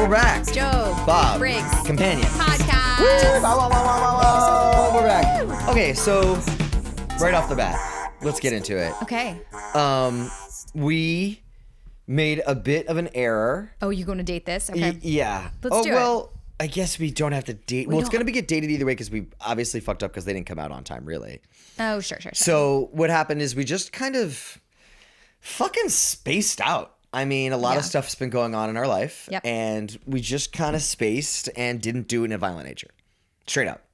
we're back. Joe. Bob. Briggs. Companion. Podcast. Woo! Wow. We're back. Okay, so right off the bat, let's get into it. Okay. We made a bit of an error. Oh, you going to date this? Okay. Yeah. Let's do it. Well, I guess we don't have to date. Well, it's going to get dated either way because we obviously fucked up because they didn't come out on time, really. Oh, sure. So what happened is we just kind of fucking spaced out. I mean, a lot of stuff's been going on in our life. Yep. And we just kind of spaced and didn't do it in a violent nature. Straight up.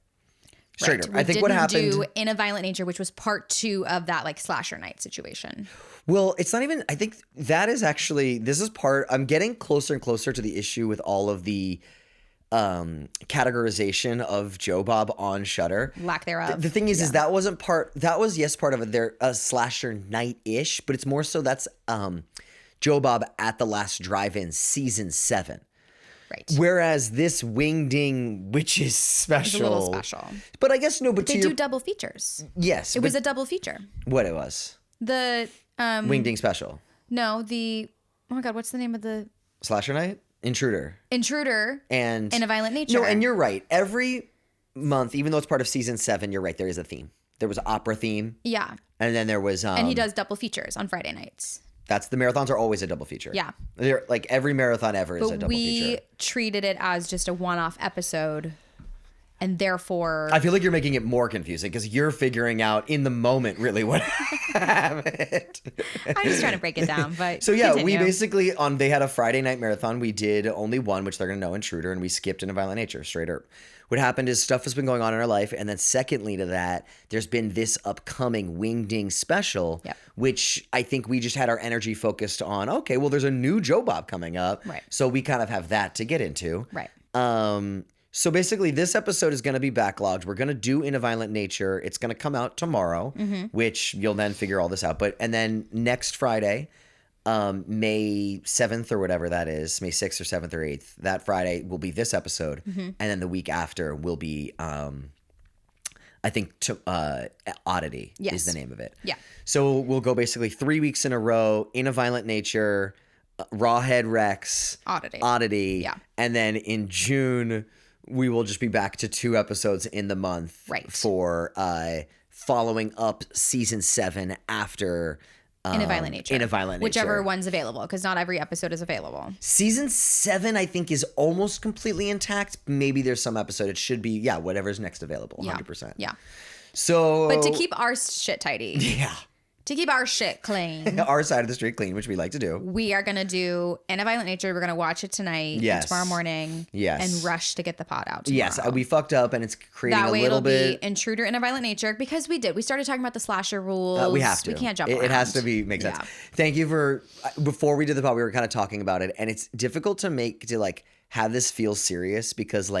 Straight up. I think what happened. We didn't do In a Violent Nature, which was part 2 of that like slasher night situation. Well, it's not even, I think that is actually, this is part, I'm getting closer and closer to the issue with all of the categorization of Joe Bob on Shudder. Lack thereof. The thing is that wasn't part, that was, yes, part of a slasher night-ish, but it's more so that's Joe Bob at the Last Drive-In season 7. Right. Whereas this Wingding Witches special. It's a little special. But I guess no, but they do double features. Yes. It was a double feature. What it was? The Wingding special. No, oh my God, what's the name of the Slasher Night? Intruder. And In a Violent Nature. No, and you're right. Every month, even though it's part of season 7, you're right, there is a theme. There was an opera theme. Yeah. And then there was and he does double features on Friday nights. That's the marathons are always a double feature. Yeah. They're like every marathon ever is a double feature. We treated it as just a one-off episode. And therefore, I feel like you're making it more confusing because you're figuring out in the moment really what happened. I'm just trying to break it down, but so yeah, continue. we basically they had a Friday night marathon. We did only one, which they're gonna know, Intruder, and we skipped In a Violent Nature straight up. What happened is stuff has been going on in our life, and then secondly to that, there's been this upcoming Wingding special, which I think we just had our energy focused on. Okay, well, there's a new Joe Bob coming up, right? So we kind of have that to get into, right? So basically, this episode is going to be backlogged. We're going to do In a Violent Nature. It's going to come out tomorrow, which you'll then figure all this out. And then next Friday, May 7th or whatever that is, May 6th or 7th or 8th, that Friday will be this episode. And then the week after will be, I think, Oddity is the name of it. Yeah. So we'll go basically 3 weeks in a row, In a Violent Nature, Rawhead Rex, Oddity. Yeah. And then in June, we will just be back to 2 episodes in the month for following up season 7 after In a Violent Nature. In a Violent Nature. Whichever one's available, because not every episode is available. Season 7, I think, is almost completely intact. Maybe there's some episode. It should be, whatever's next available, 100%. Yeah. So, but to keep our shit tidy. Yeah. To keep our shit clean. Our side of the street clean, which we like to do. We are going to do In a Violent Nature. We're going to watch it tonight. Yes. Tomorrow morning. Yes. And rush to get the pod out tomorrow. Yes. We fucked up and it's creating that way a little bit. It'll be Intruder, In a Violent Nature, because we started talking about the slasher rules. We have to. We can't jump around. It has to make sense. Yeah. Thank you for, before we did the pod, we were kind of talking about it, and it's difficult to have this feel serious because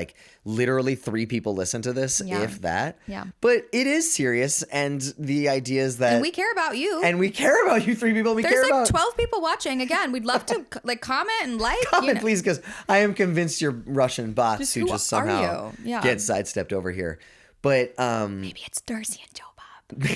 literally 3 people listen to this, if that. Yeah. But it is serious, and the idea is that... And we care about you. And we care about you 3 people. There's 12 people watching. Again, we'd love to comment and like. Comment, please, because I am convinced you're Russian bots who just somehow get sidestepped over here. But... maybe it's Darcy and Joe Bob.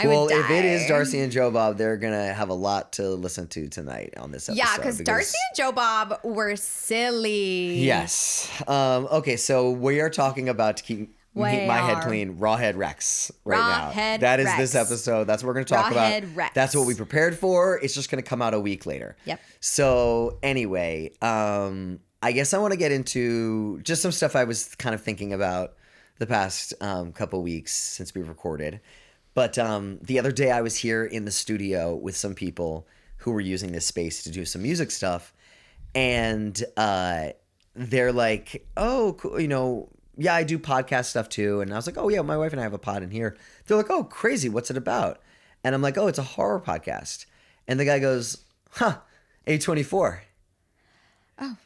Well, if it is Darcy and Joe Bob, they're going to have a lot to listen to tonight on this episode. Yeah, because Darcy and Joe Bob were silly. Yes. Okay, so we are talking about, to keep my head clean, Rawhead Rex now. That is this episode. That's what we're going to talk about. Rawhead Rex. That's what we prepared for. It's just going to come out a week later. Yep. So anyway, I guess I want to get into just some stuff I was kind of thinking about the past couple weeks since we recorded. But the other day I was here in the studio with some people who were using this space to do some music stuff. And they're like, oh, cool, I do podcast stuff too. And I was like, oh, yeah, my wife and I have a pod in here. They're like, oh, crazy. What's it about? And I'm like, oh, it's a horror podcast. And the guy goes, A24. Oh.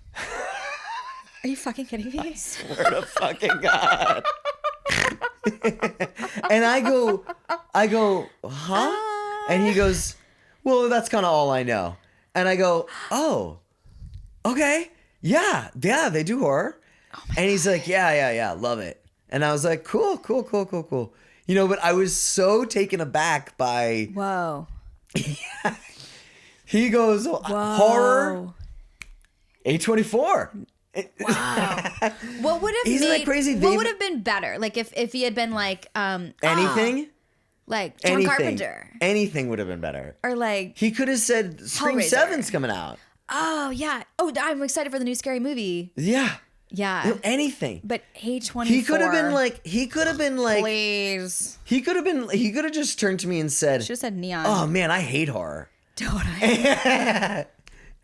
Are you fucking kidding me? I swear to fucking God. And I go, huh? And he goes, well, that's kind of all I know. And I go, oh, okay. Yeah, they do horror. Oh and he's like, yeah, love it. And I was like, cool. But I was so taken aback by... Whoa. He goes, horror? A24. Wow. What would have Isn't that made crazy? What would have been better? Like if he had been like Anything? like John Anything. Carpenter. Anything would have been better. Or like He could have said Scream Hellraiser. 7's coming out. oh yeah. Oh, I'm excited for the new scary movie. Yeah. Yeah. Anything. But A24. He could have been like please. he could have just turned to me and said, Should have said Neon. "Oh man, I hate horror."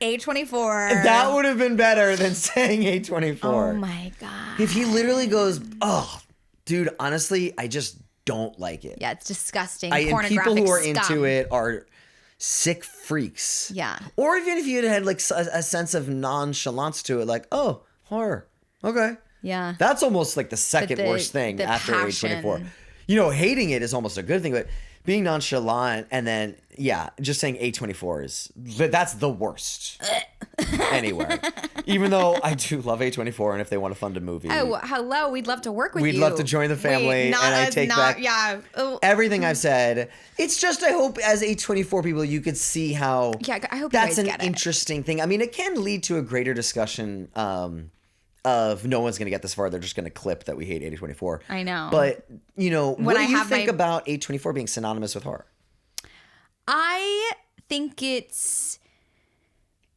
A24. That would have been better than saying A24. Oh my god. If he literally goes, "Oh, dude, honestly, I just don't like it." Yeah, it's disgusting. And Pornographic people who are scum. into it are sick freaks. Yeah. Or even if you had like a sense of nonchalance to it, like, "Oh, horror. Okay." Yeah. That's almost like the second the- worst thing the after passion. A24. You know, hating it is almost a good thing, but being nonchalant and then, yeah, just saying A24 that's the worst anywhere. Even though I do love A24, and if they want to fund a movie, Oh, hello. We'd love to work with you. we'd love to join the family. Wait, not and I us, take not, back Yeah. Oh. everything I've said. It's just, I hope as A24 people, you could see how Yeah, I hope you that's guys an get it. interesting thing. I mean, it can lead to a greater discussion of no one's going to get this far. They're just going to clip that we hate A24. I know. But, you know, what do I you have think my- about A24 being synonymous with horror? I think it's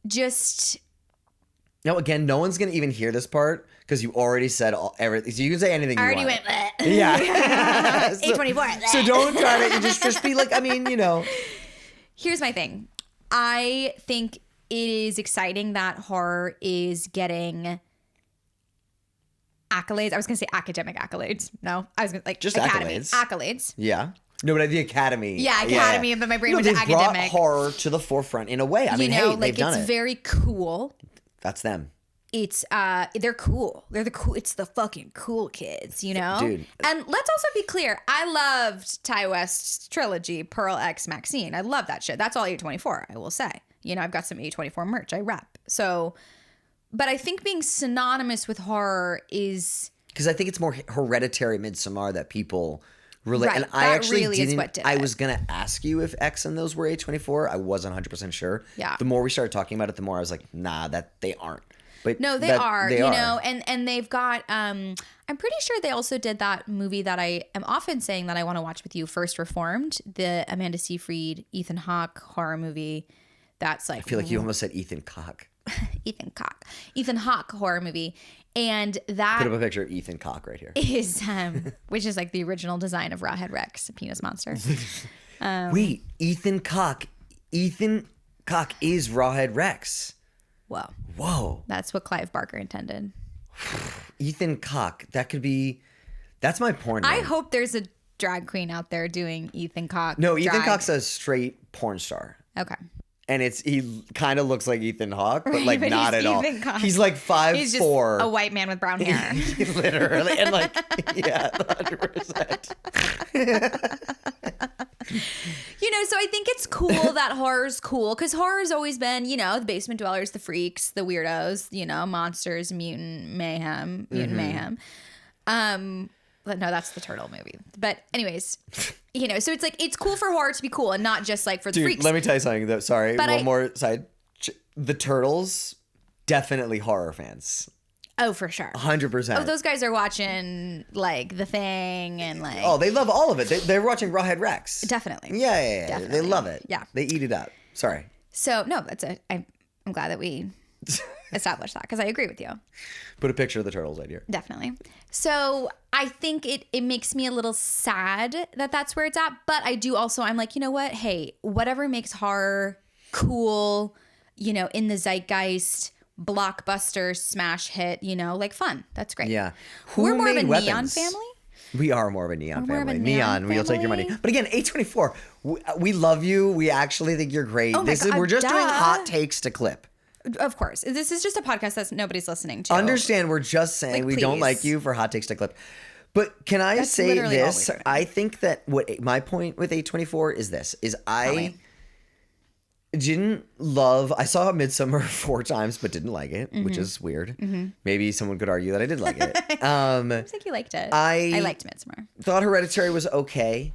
just Now, again, no one's going to even hear this part because you already said everything. So you can say anything I you already want. went Yeah. A24. So don't try to just be like, I mean, you know. Here's my thing. I think it is exciting that horror is getting accolades. I was going to say academic accolades. No, I was going to like Just academy. accolades. Accolades. Yeah. No, but the Academy. Yeah, Academy, but my brain went to they've brought academic. horror to the forefront in a way. I mean, hey, like they've done it's it. very cool. That's them. It's they're cool. They're the cool. It's the fucking cool kids, you know. Dude. And let's also be clear. I loved Ty West's trilogy, Pearl X Maxine. I love that shit. That's all A24. I will say. You know, I've got some A24 merch. I rep. So, but I think being synonymous with horror is Because I think it's more Hereditary, Midsommar that people relate. Right, And I that actually really is didn't. what did I it. was gonna ask you if X and those were A24. I wasn't 100% sure. Yeah. The more we started talking about it, the more I was like, nah, that they aren't. But no, they are. You know, and they've got. I'm pretty sure they also did that movie that I am often saying that I want to watch with you, First Reformed, the Amanda Seyfried, Ethan Hawke horror movie. That's like I feel like you almost said Ethan Cock. Ethan Hawke horror movie, and that Put up a picture of Ethan Cock right here. is which is like the original design of Rawhead Rex, a penis monster. Wait, Ethan Cock. Ethan Cock is Rawhead Rex. Whoa, Whoa. that's what Clive Barker intended. Ethan Cock. That could be. That's my porn name. I hope there's a drag queen out there doing Ethan Cock. No, Ethan drag. Cock's a straight porn star. Okay. And he kind of looks like Ethan Hawke, but like But not he's at all. Ethan Cock. He's like 5'4". He's just a white man with brown hair. Literally. And like, yeah, 100%. You know, so I think it's cool that horror's cool because horror's always been, you know, the basement dwellers, the freaks, the weirdos, you know, monsters, mutant mayhem. But no, that's the turtle movie. But anyways, you know, so it's like it's cool for horror to be cool and not just like for the Dude, freaks. let me tell you something though. Sorry, But one more side. The Turtles, definitely horror fans. Oh, for sure. 100%. Oh, those guys are watching like The Thing and like Oh, they love all of it. They're watching Rawhead Rex. definitely. Yeah. They Definitely. love it. Yeah. They eat it up. Sorry. So no, I'm glad that we established that because I agree with you. Put a picture of the Turtles right here. Definitely. So I think it makes me a little sad that that's where it's at. But I do also, I'm like, you know what? Hey, whatever makes horror cool, you know, in the zeitgeist, blockbuster, smash hit, you know, like fun. That's great. Yeah. We're more of a made neon weapons? family. We are more of a neon We're more of a family. neon We'll take your money. family. But again, A24, we love you. We actually think you're great. Oh my God, We're just doing duh. hot takes to clip. Of course. This is just a podcast that nobody's listening to. Understand, we're just saying Like, we don't please. like you for hot takes to clip. But can I That's say literally all this? we're doing. I think that what my point with A24 is this, is I didn't love, I saw Midsummer 4 times, but didn't like it, which is weird. Maybe someone could argue that I did like it. I think you liked it. I liked Midsommar. Thought Hereditary was okay.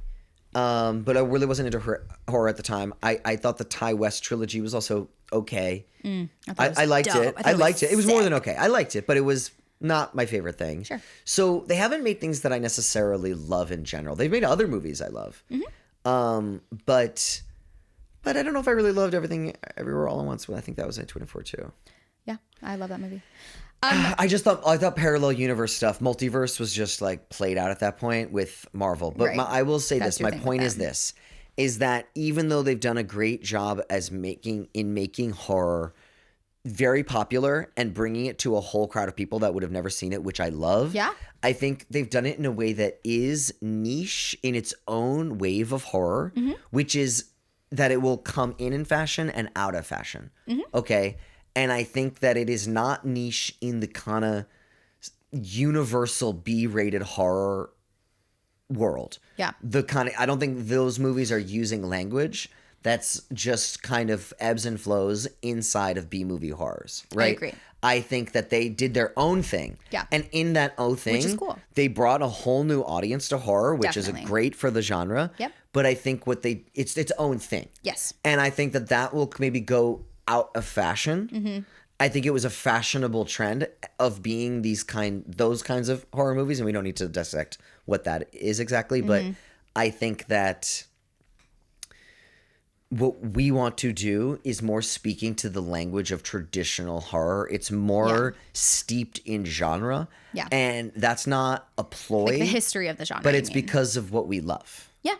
But I really wasn't into horror at the time. I thought the Ty West trilogy was also okay. I liked it. I liked it. It was more than okay. I liked it, but it was not my favorite thing. Sure. So they haven't made things that I necessarily love in general. They've made other movies I love. But I don't know if I really loved Everything Everywhere All at Once. I think that was A24 too. Yeah, I love that movie. I thought parallel universe stuff, multiverse was just like played out at that point with Marvel. But Right. I will say That's this. your My thing with point is them. this: is that even though they've done a great job as making horror very popular and bringing it to a whole crowd of people that would have never seen it, which I love. Yeah. I think they've done it in a way that is niche in its own wave of horror, which is that it will come in fashion and out of fashion. Okay. And I think that it is not niche in the kind of universal B-rated horror world. Yeah. I don't think those movies are using language that's just kind of ebbs and flows inside of B-movie horrors, right? I agree. I think that they did their own thing. Yeah. And in that own thing, Which is cool. they brought a whole new audience to horror, which is Definitely. great for the genre. Yep. But I think it's its own thing. Yes. And I think that will maybe go out of fashion. I think it was a fashionable trend of being those kinds of horror movies, and we don't need to dissect what that is exactly, but I think that what we want to do is more speaking to the language of traditional horror. It's more steeped in genre. Yeah. And that's not a ploy. Like the history of the genre. But you it's mean. because of what we love. Yeah,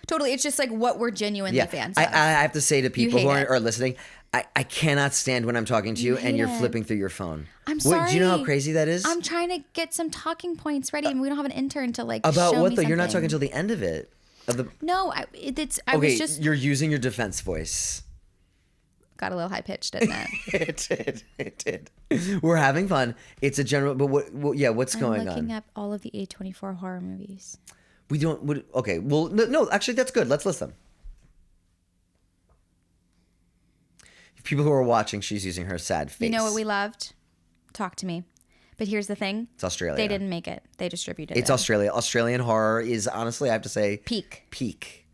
totally. It's just like what we're genuinely fans of. I have to say to people hate who it. are listening, I cannot stand when I'm talking to you and you're hate it. flipping through your phone. I'm sorry. Do you know how crazy that is? I'm trying to get some talking points ready, and we don't have an intern to like. About show what me though? You're not something. talking till the end of it. No, I Okay, was just you're using your defense voice. got a little high pitched, didn't it? It did. We're having fun. It's a general, but what's I'm going looking on? up all of the A24 horror movies. We don't. Okay. Well, no. Actually, that's good. Let's list them. People who are watching, she's using her sad face. You know what we loved? Talk to me. But here's the thing. It's Australia. They didn't make it. They distributed it. It's Australia. Australian horror is honestly, I have to say, Peak. peak.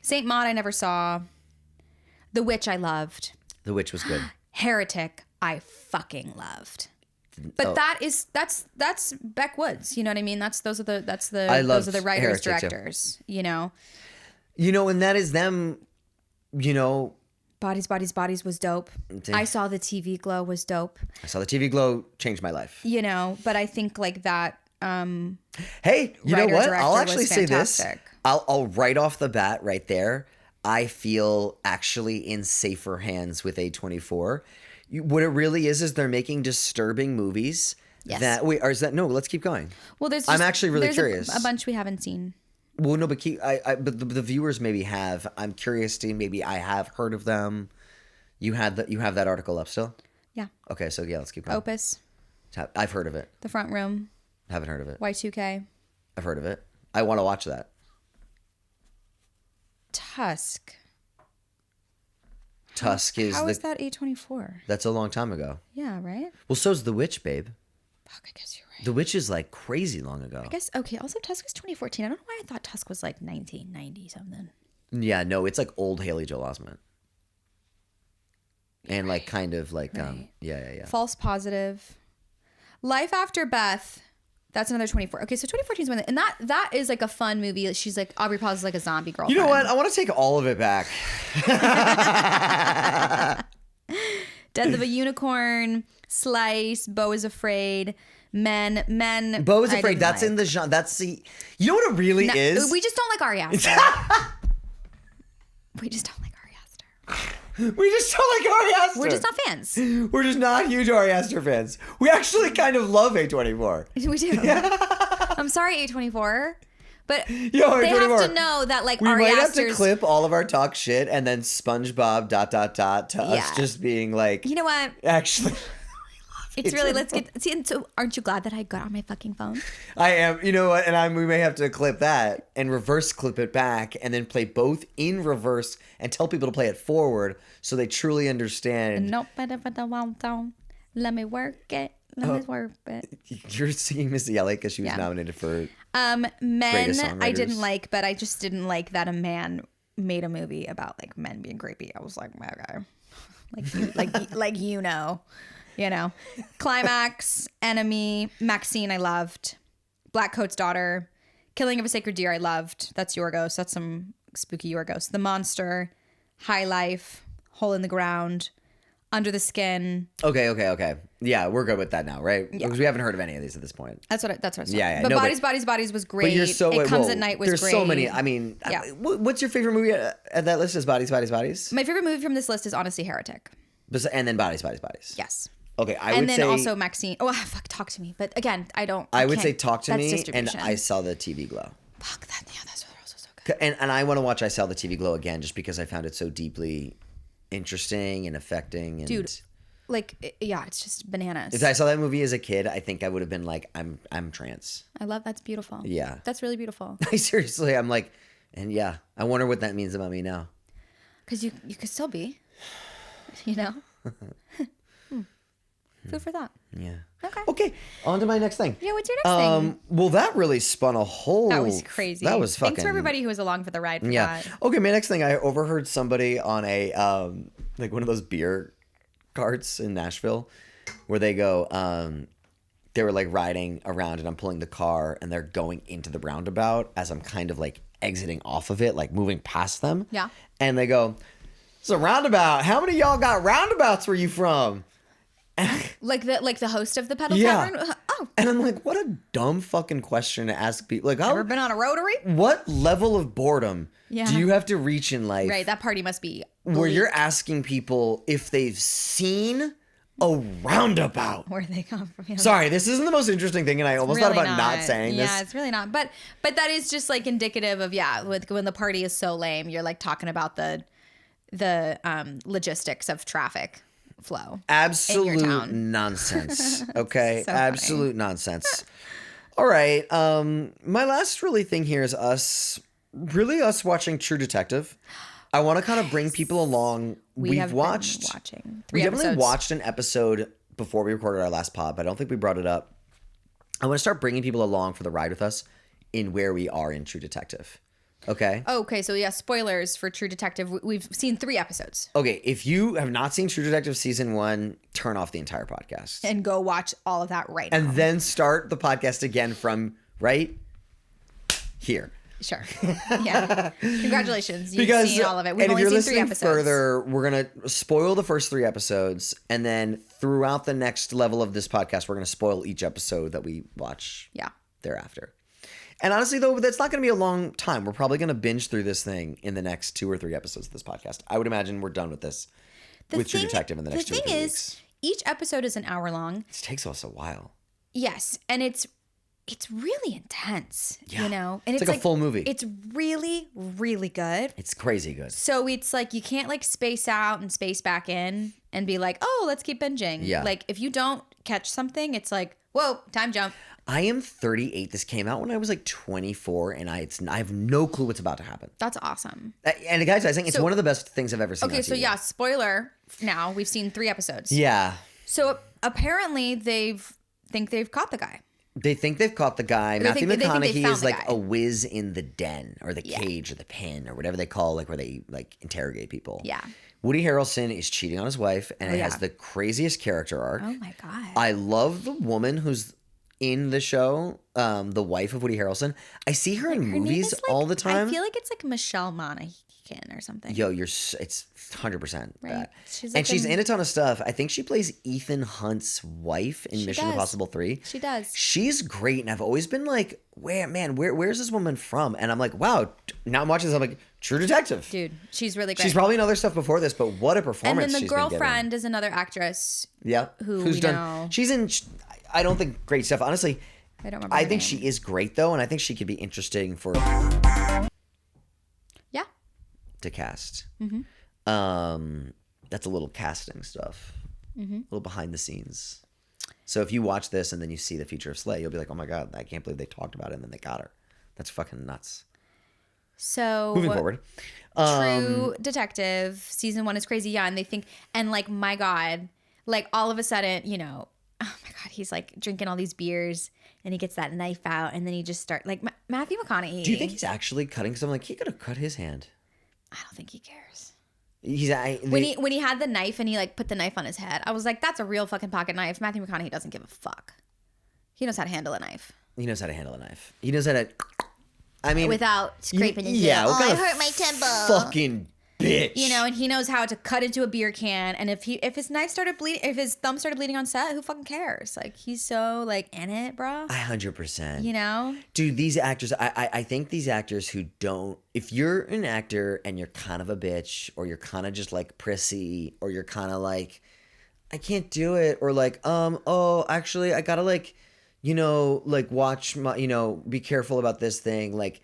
Saint Maud I never saw. The Witch I loved. The Witch was good. Heretic I fucking loved. But that's Beck Woods. You know what I mean? Those are the writers, Heretic, too. directors. You know. And that is them. Bodies was dope. I saw the TV Glow was dope. I saw the TV Glow, changed my life. But I think like that. Hey, you know Writer, what? director I'll was actually say this. fantastic. I'll right off the bat right there. I feel actually in safer hands with A24. What it really is they're making disturbing movies. Yes. No, let's keep going. Well, I'm actually really curious. A bunch we haven't seen. Well, no, but but the viewers maybe have. I'm curious to maybe I have heard of them. You have that article up still? Yeah. Okay, so yeah, let's keep going. Opus, I've heard of it. The Front Room, Haven't heard of it. Y2K, I've heard of it. I want to watch that. Tusk. Tusk is How is that A24? That's a long time ago. Yeah, right? Well, so's The Witch, babe. Fuck, I guess you're right. The Witch is like crazy long ago. I guess, okay, also Tusk is 2014. I don't know why I thought Tusk was like 1990 something. Yeah, no, it's like old Haley Joel Osment. And like kind of like Right. yeah. False Positive. Life After Beth. That's another 24. Okay, so 2014 is when, and that is like a fun movie. She's like, Aubrey Plaza is like a zombie girlfriend. You know what? I want to take all of it back. Death of a Unicorn, Slice, Beau is Afraid, Men. Beau is I Afraid. didn't That's like. in the genre. That's the. You know what it really No, is? we just don't like Ari Aster. We just don't like Ari Aster. We just don't like Ari Aster. We're just not fans. We're just not huge Ari Aster fans. We actually kind of love A24. We do. I'm sorry, A24. But Yo, they A24. have to know that like We Ari might have Aster's. to clip all of our talk shit and then SpongeBob ... to us Yeah. just being like, You know what? actually, It's really, let's get, see, and so aren't you glad that I got on my fucking phone? I am. You know what? And we may have to clip that and reverse clip it back and then play both in reverse and tell people to play it forward so they truly understand. Nope, let me work it. That was it. You're singing Missy Elliott because she was nominated for Men Greatest I didn't Songwriters. like, but I just didn't like that a man made a movie about like men being creepy. I was like, okay, you know. Climax, Enemy, Maxine, I loved. Black Coat's Daughter, Killing of a Sacred Deer, I loved. That's Yorgos. That's some spooky Yorgos. The Monster, High Life, Hole in the Ground, Under the Skin. Okay. Yeah, we're good with that now, right? Yeah. Because we haven't heard of any of these at this point. That's what I saw. Yeah. But No, Bodies was great. But you're so It Comes whoa, at Night was there's great. so many. I mean, Yeah. What's your favorite movie at that list? Is Bodies? My favorite movie from this list is honestly Heretic. And then Bodies. Yes. Okay, I And would then say also Maxine. Oh, fuck, Talk to Me. But again, I would say Talk to that's Me, and distribution. I Saw the TV Glow. Fuck that. Yeah, that's also so good. And I want to watch I Saw the TV Glow again just because I found it so deeply interesting and affecting. And Dude, like, yeah, it's just bananas. if I saw that movie as a kid, I think I would have been like, I'm trans. I love that's beautiful. Yeah. That's really beautiful. Seriously, I'm like, and yeah, I wonder what that means about me now. Because you could still be, you know? Food for thought. Yeah. Okay. On to my next thing. Yeah, what's your next thing? Well, that really spun a whole. That was crazy. That was fucking. Thanks for everybody who was along for the ride for Yeah. that. Okay, my next thing. I overheard somebody on a like one of those beer carts in Nashville, where they go. They were like riding around, and I'm pulling the car, and they're going into the roundabout as I'm kind of like exiting off of it, like moving past them. Yeah. And they go, "It's a roundabout. How many of y'all got roundabouts? Where you from?" Like the host of the Pedal Yeah. Tavern? Oh, And I'm like, what a dumb fucking question to ask people. Like, ever been on a rotary? what level of boardom Yeah. do you have to reach in life Right, that party must be where elite. you're asking people if they've seen a roundabout? Where they come from. Yeah. Sorry, this isn't the most interesting thing, and I almost thought Really about not saying this. Yeah, it's really not. But that is just like indicative of when the party is so lame, you're like talking about the logistics of traffic flow. Absolute town. nonsense. Okay, So funny. absolute nonsense. All right, my last really thing here is us watching True Detective. I want to kind of bring people along. We We've have watched. been watching We 3 definitely episodes. watched an episode before we recorded our last pod, but I don't think we brought it up. I want to start bringing people along for the ride with us in where we are in True Detective. Okay? Okay, so yeah, spoilers for True Detective. We've seen 3 episodes. Okay, if you have not seen True Detective season 1, turn off the entire podcast. And go watch all of that right now. And then start the podcast again from right here. Sure. Yeah. Congratulations. You've Because seen all of it. We've and if only you're seen 3 listening episodes. further, we're going to spoil the first 3 episodes, and then throughout the next level of this podcast, we're going to spoil each episode that we watch Yeah. thereafter. And honestly, though, that's not going to be a long time. We're probably going to binge through this thing in the next 2 or 3 episodes of this podcast. I would imagine we're done with this with True Detective in the next 2 or 3 The thing weeks. is, each episode is an hour long. It takes us a while. Yes, and it's really intense, Yeah. you know? And It's like a full movie. It's really, really good. It's crazy good. So it's like you can't like space out and space back in and be like, oh, let's keep binging. Yeah. Like if you don't catch something, it's like, whoa, time jump. I am 38. This came out when I was like 24, and I have no clue what's about to happen. That's awesome. And guys, I think it's So- one of the best things I've ever seen. Okay, on so TV. yeah, spoiler now. We've seen 3 episodes. Yeah. So apparently think they've caught the guy. They think they've caught the guy. They Matthew think they McConaughey found is the like guy. a whiz in the den or the cage or the pen or whatever they call like where they like interrogate people. Yeah. Woody Harrelson is cheating on his wife, and it yeah. has the craziest character arc. Oh my God. I love the woman who's in the show, the wife of Woody Harrelson. I see her in Her name movies is, like, all the time. I feel like it's like Michelle Monaghan or something. Yo, it's 100% Right. that. She's And like she's in- in a ton of stuff. I think she plays Ethan Hunt's wife in Mission does. Impossible 3. She does. She's great, and I've always been like, where's this woman from? And I'm like, wow. Now I'm watching this, I'm like, True Detective. Dude, she's really great. She's probably in other stuff before this, but what a and performance then the she's been given. girlfriend is another actress. Yeah. who Who's we done? know. She's in. I don't think great stuff. Honestly, I don't remember. I her think name. she is great though, and I think she could be interesting for Yeah. to cast. Mm-hmm. That's a little casting stuff, Mm-hmm. a little behind the scenes. So if you watch this and then you see the future of Slay, you'll be like, oh my god, I can't believe they talked about it and then they got her. That's fucking nuts. So Moving forward, True Detective season 1 is crazy. Yeah, and they think, and like my God, like all of a sudden, you know, oh my God, he's like drinking all these beers and he gets that knife out and then he just start like Matthew McConaughey. Do you think he's actually cutting something? Like he could have cut his hand. I don't think he cares. When he had the knife and he like put the knife on his head, I was like, that's a real fucking pocket knife. Matthew McConaughey doesn't give a fuck. He knows how to handle a knife. He knows how to handle a knife. He knows how to. I mean, without scraping his yeah. heel. What kind I of hurt my temple. Fucking bitch. You know, and he knows how to cut into a beer can. And if his knife started bleeding, if his thumb started bleeding on set, who fucking cares? Like he's so like in it, bro. 100%. You know, dude, these actors. I think these actors who don't. If you're an actor and you're kind of a bitch, or you're kind of just like prissy, or you're kind of like, I can't do it, or like, oh, actually, I gotta like, like watch my, be careful about this thing. Like,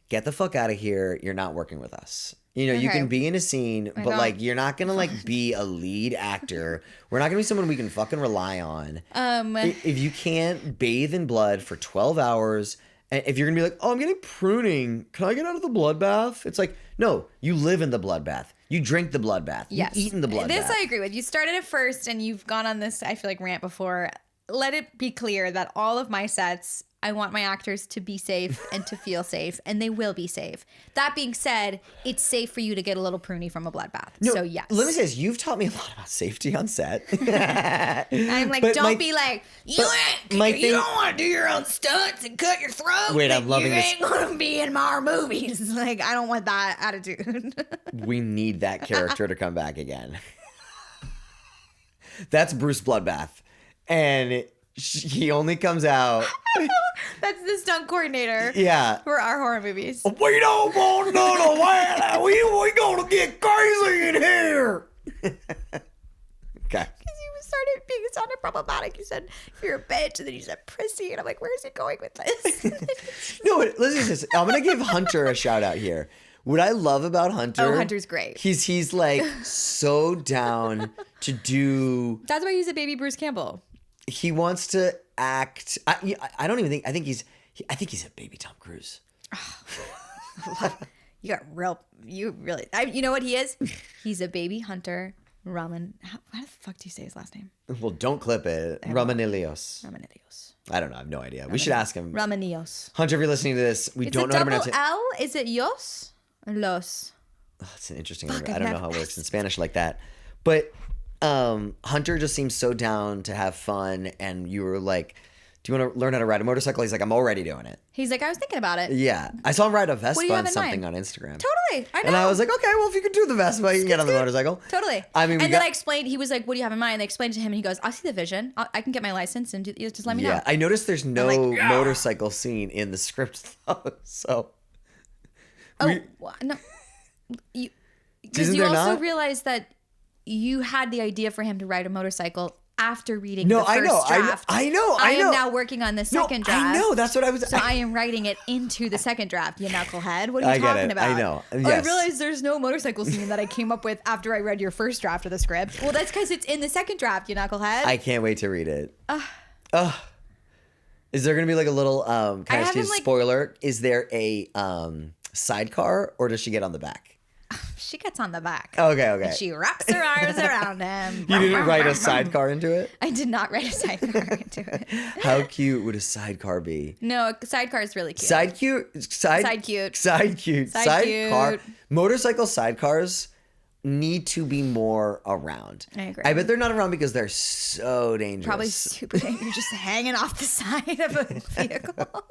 get the fuck out of here. You're not working with us. You can be in a scene, but like you're not gonna like be a lead actor. We're not gonna be someone we can fucking rely on. If you can't bathe in blood for 12 hours, and if you're gonna be like, oh, I'm getting pruning, can I get out of the bloodbath? It's like, no, you live in the bloodbath. You drink the bloodbath. Yes. You eat in the bloodbath. This I agree with. You started it first, and you've gone on this, I feel like, rant before. Let it be clear that all of my sets, I want my actors to be safe and to feel safe, and they will be safe. That being said, it's safe for you to get a little pruny from a bloodbath. No, so yes. Let me say this. You've taught me a lot about safety on set. I'm like, don't be like, you don't want to do your own stunts and cut your throat. Wait, I'm loving this. You ain't going to be in our movies. Like, I don't want that attitude. We need that character to come back again. That's Bruce Bloodbath. And he only comes out. That's the stunt coordinator. Yeah. For our horror movies. We don't want none of that. We gonna get crazy in here. Okay. Because you sounded problematic. You said you're a bitch, and then you said prissy, and I'm like, where is he going with this? No, listen to this. I'm gonna give Hunter a shout out here. What I love about Hunter. Oh, Hunter's great. He's like so down to do. That's why he's a baby Bruce Campbell. He wants to act. I don't even think. I think he's a baby Tom Cruise. You know what he is? He's a baby Hunter Raman. How the fuck do you say his last name? Well, don't clip it. Ramanilios. I don't know. I have no idea. We should ask him. Ramanillos. Hunter, if you're listening to this, we don't know how to pronounce it. L? Is it Yos? Los. Oh, it's an interesting word. I don't know how it works in Spanish like that. But Hunter just seems so down to have fun, and you were like, do you want to learn how to ride a motorcycle? He's like, I'm already doing it. He's like, I was thinking about it. Yeah. I saw him ride a Vespa on in something mind? on Instagram. Totally. I know. And I was like, okay, well, if you could do the Vespa, you can get on the motorcycle. Totally. I mean, then I explained, he was like, what do you have in mind? And I explained to him, and he goes, I see the vision. I can get my license, and just let me know. Yeah. I noticed there's no motorcycle scene in the script, though. So. No. Because you also realized that you had the idea for him to ride a motorcycle after reading the first draft. I know. I am now working on the second draft. I know. That's what I was. So I am writing it into the second draft, you knucklehead. What are you talking about? I know. Yes. I realized there's no motorcycle scene that I came up with after I read your first draft of the script. Well, that's because it's in the second draft, you knucklehead. I can't wait to read it. Is there going to be like a little spoiler? Is there a sidecar, or does she get on the back? She gets on the back. Okay. And she wraps her arms around him. You didn't write a sidecar into it? I did not write a sidecar into it. How cute would a sidecar be? No, a sidecar is really cute. Side cute. Sidecar. Motorcycle sidecars need to be more around. I agree. I bet they're not around because they're so dangerous. Probably super dangerous. Just hanging off the side of a vehicle.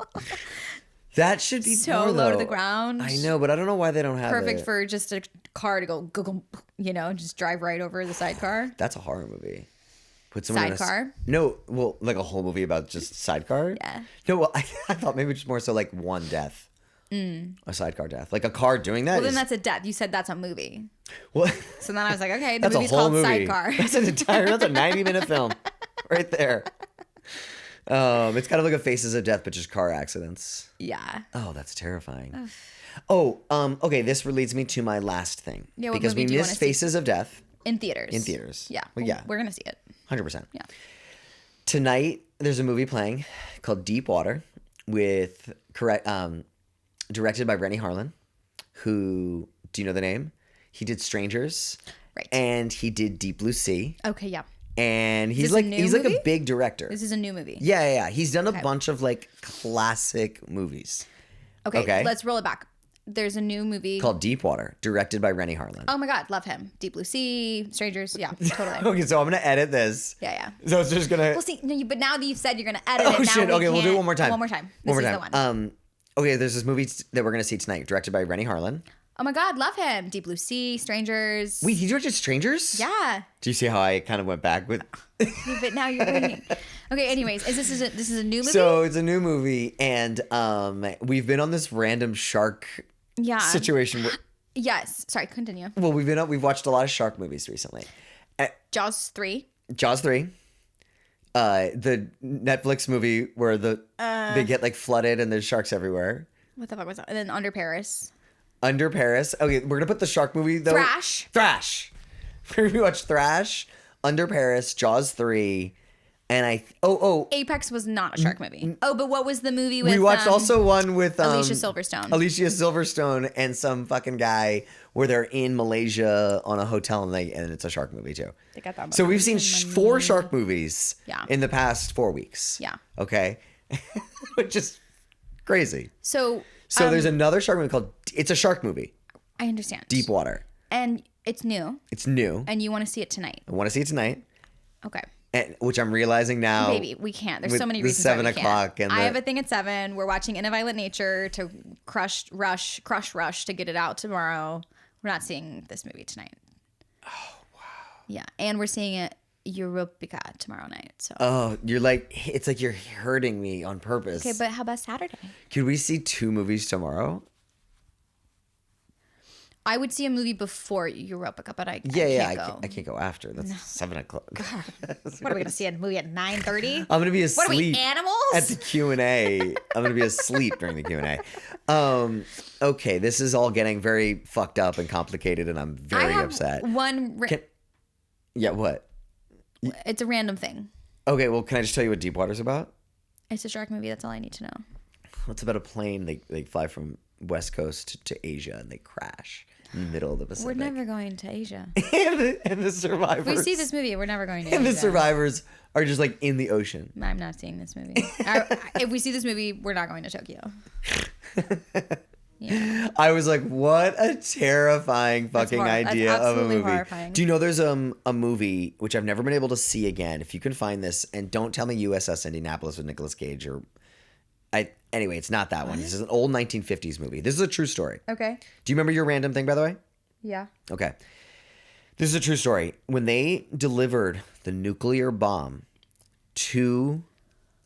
That should be so more, low to though. the ground. I know, but I don't know why they don't have Perfect it. for just a car to go, just drive right over the sidecar. That's a horror movie. Put someone Sidecar? like a whole movie about just sidecar? Yeah. No, well, I thought maybe just more so like one death. A sidecar death. Like a car doing that. Well, then that's a death. You said that's a movie. What? So then I was like, okay, the That's movie's a whole called movie. Sidecar. That's a 90-minute film right there. It's kind of like a Faces of Death, but just car accidents. Yeah. Oh, that's terrifying. Okay. This leads me to my last thing. Yeah, what because movie we do you missed wanna see? Faces of Death In theaters. Yeah. Well, yeah. We're going to see it. 100%. Yeah. Tonight, there's a movie playing called Deep Water directed by Rennie Harlan, who, do you know the name? He did Strangers. Right. And he did Deep Blue Sea. Okay, yeah. and he's this a like new he's like movie? a big director. This is a new movie. Yeah. He's done a bunch of like classic movies. Okay, let's roll it back. There's a new movie Called Deepwater, directed by Rennie Harlan. Oh my God, love him. Deep Blue Sea, Strangers. Yeah, totally. Okay, so I'm gonna edit this. Yeah. So it's just gonna. Well, see, no, but now that you've said you're gonna edit it, Oh now shit! Okay, we'll do it one more time. One more time. This is the one. Okay, there's this movie that we're gonna see tonight, directed by Rennie Harlan. Oh my God, love him. Deep Blue Sea, Strangers. Wait, he directed Strangers? Yeah. Do you see how I kind of went back with? But now you're bringing. Okay. Anyways, this is a new movie? So it's a new movie, and we've been on this random shark situation. Yes. Sorry. Continue. Well, we've watched a lot of shark movies recently. Jaws 3. Jaws 3. The Netflix movie where they get like flooded and there's sharks everywhere. What the fuck was that? And then Under Paris. Under Paris. Okay, we're gonna put the shark movie though. Thrash. We watched Thrash, Under Paris, Jaws 3, and Apex was not a shark movie. Oh, but what was the movie with? We watched also one with Alicia Silverstone. Alicia Silverstone and some fucking guy where they're in Malaysia on a hotel and it's a shark movie too. They got that So we've seen 4 shark movies in the past 4 weeks. Yeah. Okay. Which is crazy. So there's another shark movie it's a shark movie. I understand. Deepwater. And it's new. It's new. And you want to see it tonight. I want to see it tonight. Okay. And, which I'm realizing now. Baby, we can't. There's so many the reasons 7 why we o'clock can't. and I have a thing at 7. We're watching In a Violent Nature to crush rush to get it out tomorrow. We're not seeing this movie tonight. Oh wow. Yeah, and we're seeing it Europa tomorrow night. So. Oh, it's like you're hurting me on purpose. Okay, but how about Saturday? Could we see 2 movies tomorrow? I would see a movie before Europa, but I can't go. I can't go after. That's 7 o'clock. What are we gonna see? A movie at 9:30? I'm gonna be asleep. What are we, animals? At the Q&A. I'm gonna be asleep during the Q&A. Okay, this is all getting very fucked up and complicated, and I'm very upset. Yeah, what? It's a random thing. Okay, well, can I just tell you what Deepwater's about? It's a shark movie. That's all I need to know. It's about a plane. They fly from West Coast to Asia, and they crash in the middle of the Pacific. We're never going to Asia. and the survivors. If we see this movie, we're never going to Asia. And the survivors are just like in the ocean. I'm not seeing this movie. If we see this movie, we're not going to Tokyo. Yeah. I was like, what a terrifying fucking idea of a movie. Horrifying. Do you know there's a movie which I've never been able to see again? If you can find this, and don't tell me USS Indianapolis with Nicolas Cage anyway, it's not that one. This is an old 1950s movie. This is a true story. Okay. Do you remember your random thing, by the way? Yeah. Okay. This is a true story. When they delivered the nuclear bomb to,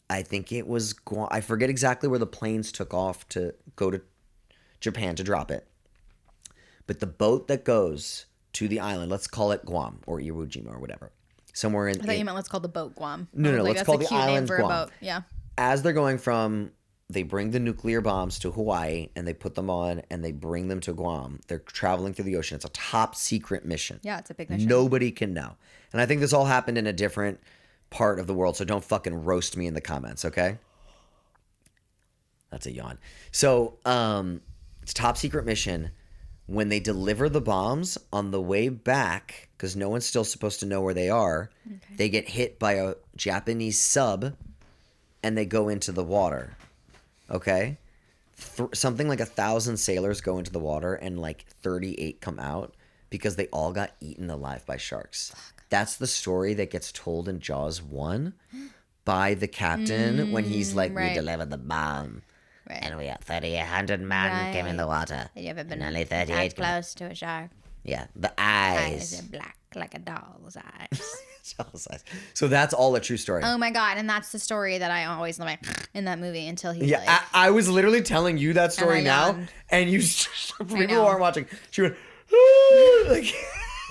I think it was Guam, I forget exactly where the planes took off to go to Japan to drop it. But the boat that goes to the island, let's call it Guam or Iwo Jima or whatever. Somewhere in... I thought you meant let's call the boat Guam. No, let's call the island Guam. Boat. Yeah. As they're going from... They bring the nuclear bombs to Hawaii and they put them on and they bring them to Guam. They're traveling through the ocean. It's a top secret mission. Yeah, it's a big mission. Nobody can know. And I think this all happened in a different part of the world, so don't fucking roast me in the comments, okay? That's a yawn. So, it's top secret mission. When they deliver the bombs on the way back, because no one's still supposed to know where they are, they get hit by a Japanese sub and they go into the water. Okay? Something like 1,000 sailors go into the water and like 38 come out because they all got eaten alive by sharks. Fuck. That's the story that gets told in Jaws 1 by the captain when he's like, we delivered the bomb. Right. And we had 300 men came in the water. Have you ever been only 38 close to a shark? Yeah, the eyes. Eyes are black like a doll's eyes. Doll's eyes. So that's all a true story. Oh my God. And that's the story that I always like in that movie until he's like... Yeah, I was literally telling you that story now. And you, people who aren't watching, she went, like...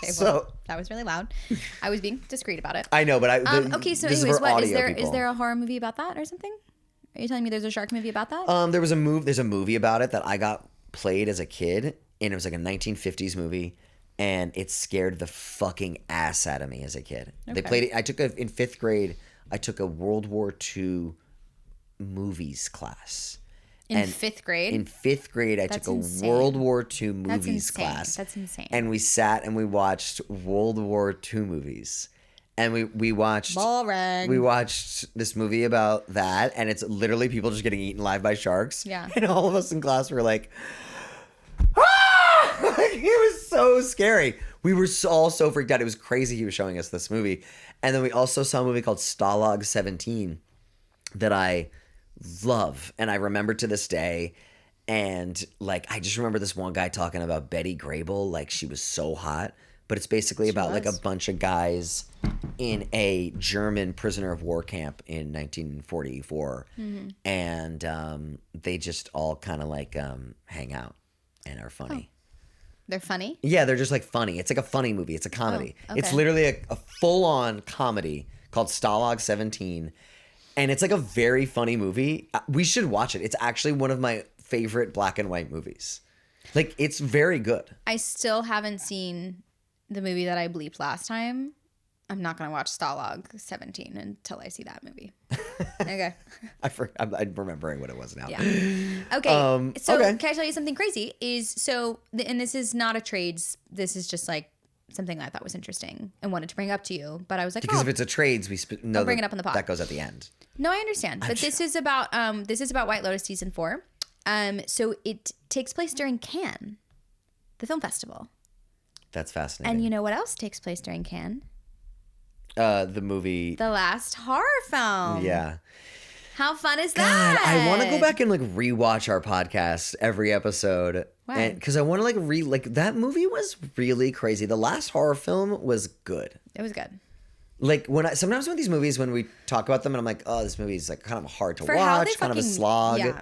Okay, well, that was really loud. I was being discreet about it. I know, but okay, so anyways, what is there a horror movie about that or something? Are you telling me there's a shark movie about that? There's a movie about it that I got played as a kid, and it was like a 1950s movie, and it scared the fucking ass out of me as a kid. Okay. They played it. In 5th grade, I took a World War II movies class. In 5th grade? In 5th grade, I took a World War II movies class. That's insane. And we sat and we watched World War II movies. and we watched Boring. we watched this movie about that, and it's literally people just getting eaten alive by sharks. Yeah. And all of us in class were like, ah! It was so scary. We were all so freaked out. It was crazy. He was showing us this movie, and then we also saw a movie called Stalag 17 that I love, and I remember to this day. And like, I just remember this one guy talking about Betty Grable, like she was so hot. But it's basically about like a bunch of guys in a German prisoner of war camp in 1944, and they just all kind of like hang out and are funny. They're funny? Yeah, they're just like funny. It's like a funny movie. It's a comedy. Oh, okay. It's literally a full-on comedy called Stalag 17, and it's like a very funny movie. We should watch it. It's actually one of my favorite black and white movies. Like, it's very good. I still haven't seen the movie that I bleeped last time. I'm not going to watch Stalag 17 until I see that movie. Okay. I'm remembering what it was now. Yeah. Okay. Can I tell you something crazy? And this is not a trades. This is just like something I thought was interesting and wanted to bring up to you. But I was like, because if it's a trades, I'll bring it up on the pod. That goes at the end. No, I understand. But this is about White Lotus season 4. So it takes place during Cannes, the film festival. That's fascinating. And you know what else takes place during Cannes? The movie The Last Horror Film. Yeah. How fun is God, that? I want to go back and like rewatch our podcast every episode. Why? Because I want to like that movie was really crazy. The Last Horror Film was good. It was good. Like sometimes when these movies, when we talk about them and I'm like, oh, this movie is like kind of hard to For how they watch, kind of a fucking- slog. yeah.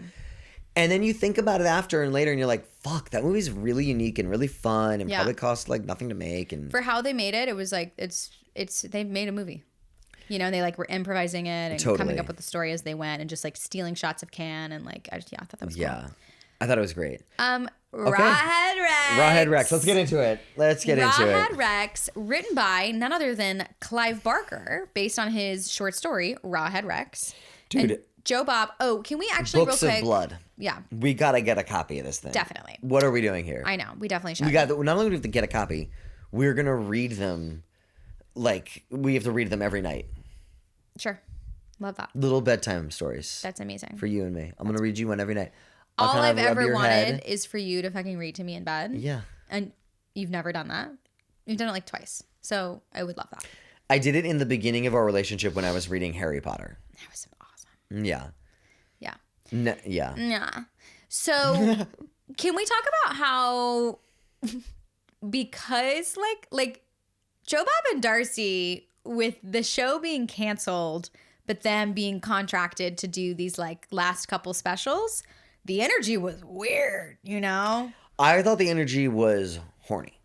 And then you think about it after and later and you're like, fuck, that movie's really unique and really fun and Yeah. probably cost like nothing to make. And For how they made it, it was like they made a movie. You know, they like were improvising it and Totally. coming up with the story as they went and just like stealing shots of Cannes and like I thought that was cool. yeah, I thought it was great. Rawhead Rex. Rawhead Rex. Let's get into it. Rawhead Rex, written by none other than Clive Barker, based on his short story Rawhead Rex. Dude. And Joe Bob. Oh, can we actually Books real quick? of Blood. Yeah, We gotta get a copy of this thing. definitely. What are we doing here? I know. We definitely should. We got not only do we have to get a copy, we're gonna read them. Like we have to read them every night. Sure. Love that. Little bedtime stories. That's amazing. For you and me. I'm gonna read you one every night. All kinda I've rub ever your wanted head. is for you to fucking read to me in bed. Yeah. And you've never done that. You've done it like twice. So I would love that. I did it in the beginning of our relationship when I was reading Harry Potter. That was awesome. Yeah. Yeah. Yeah. Yeah. So can we talk about how because like Joe Bob and Darcy, with the show being canceled, but them being contracted to do these like last couple specials, the energy was weird, you know? I thought the energy was horny.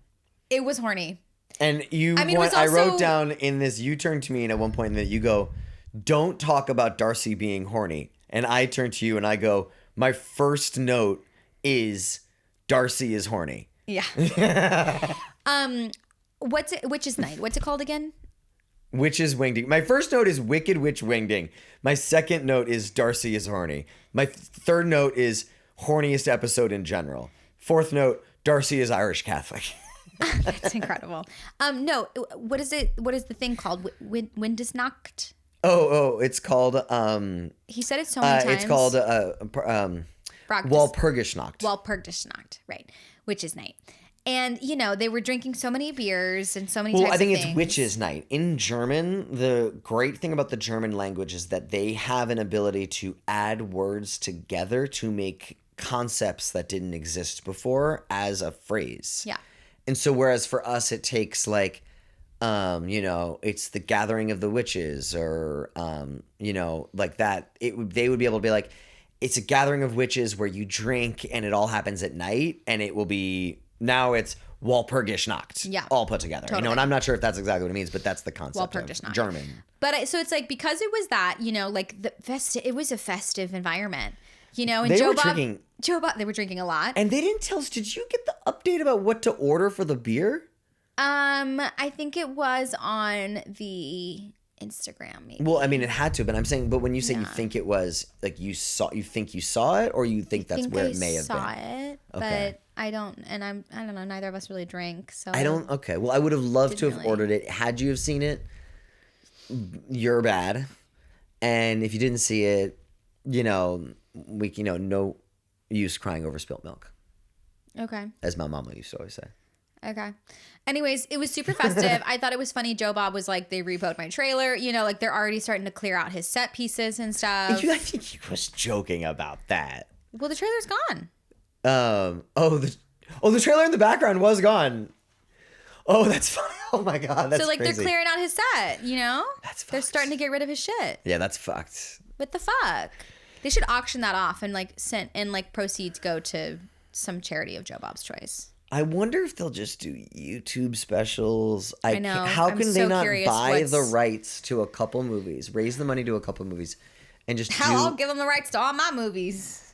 It was horny. And I wrote down in this, you turned to me and at one point that you go, don't talk about Darcy being horny. And I turn to you and I go, my first note is Darcy is horny. Yeah. Witch's Night. What's it called again? Witch's Wingding. My first note is Wicked Witch Wingding. My second note is Darcy is horny. My third note is horniest episode in general. Fourth note, Darcy is Irish Catholic. That's incredible. No, what is it? What is the thing called? Windesnacht? Oh, it's called He said it so many times. it's called Walpurgisnacht. Walpurgisnacht, right? Witch's Night. And, you know, they were drinking so many beers and so many Well, types I think of it's things. Witch's Night. In German, the great thing about the German language is that they have an ability to add words together to make concepts that didn't exist before as a phrase. Yeah. And so whereas for us it takes like it's the gathering of the witches or like that, they would be able to be like, it's a gathering of witches where you drink and it all happens at night, and it will be now it's Walpurgisnacht. Yeah. All put together. Totally. And I'm not sure if that's exactly what it means, but that's the concept of Walpurgisnacht. German. But so it's like, because it was that, like it was a festive environment, and They Joe were Bob, drinking. they were drinking a lot. And they didn't tell us, did you get the update about what to order for the beer? I think it was on the Instagram, maybe. Well, I mean, it had to, but I'm saying, but when you say you think it was, like you think you saw it, or you think that's where it may have been? I saw it, Okay. but I don't know. Neither of us really drink, so Okay. Well, I would have loved to Didn't have really. ordered it. Had you have seen it, you're bad. And if you didn't see it, no use crying over spilt milk, Okay. as my mama used to always say. Okay. Anyways, it was super festive. I thought it was funny. Joe Bob was like, they repoed my trailer. Like they're already starting to clear out his set pieces and stuff. I think he was joking about that. Well, the trailer's gone. The trailer in the background was gone. Oh, that's funny. Oh my God, that's so like crazy. they're clearing out his set, That's They're fucked. starting to get rid of his shit. Yeah, that's fucked. What the fuck? They should auction that off and proceeds go to some charity of Joe Bob's choice. I wonder if they'll just do YouTube specials. I know. How I'm can so they not curious buy the rights to a couple movies, raise the money to a couple movies, and just I'll give them the rights to all my movies.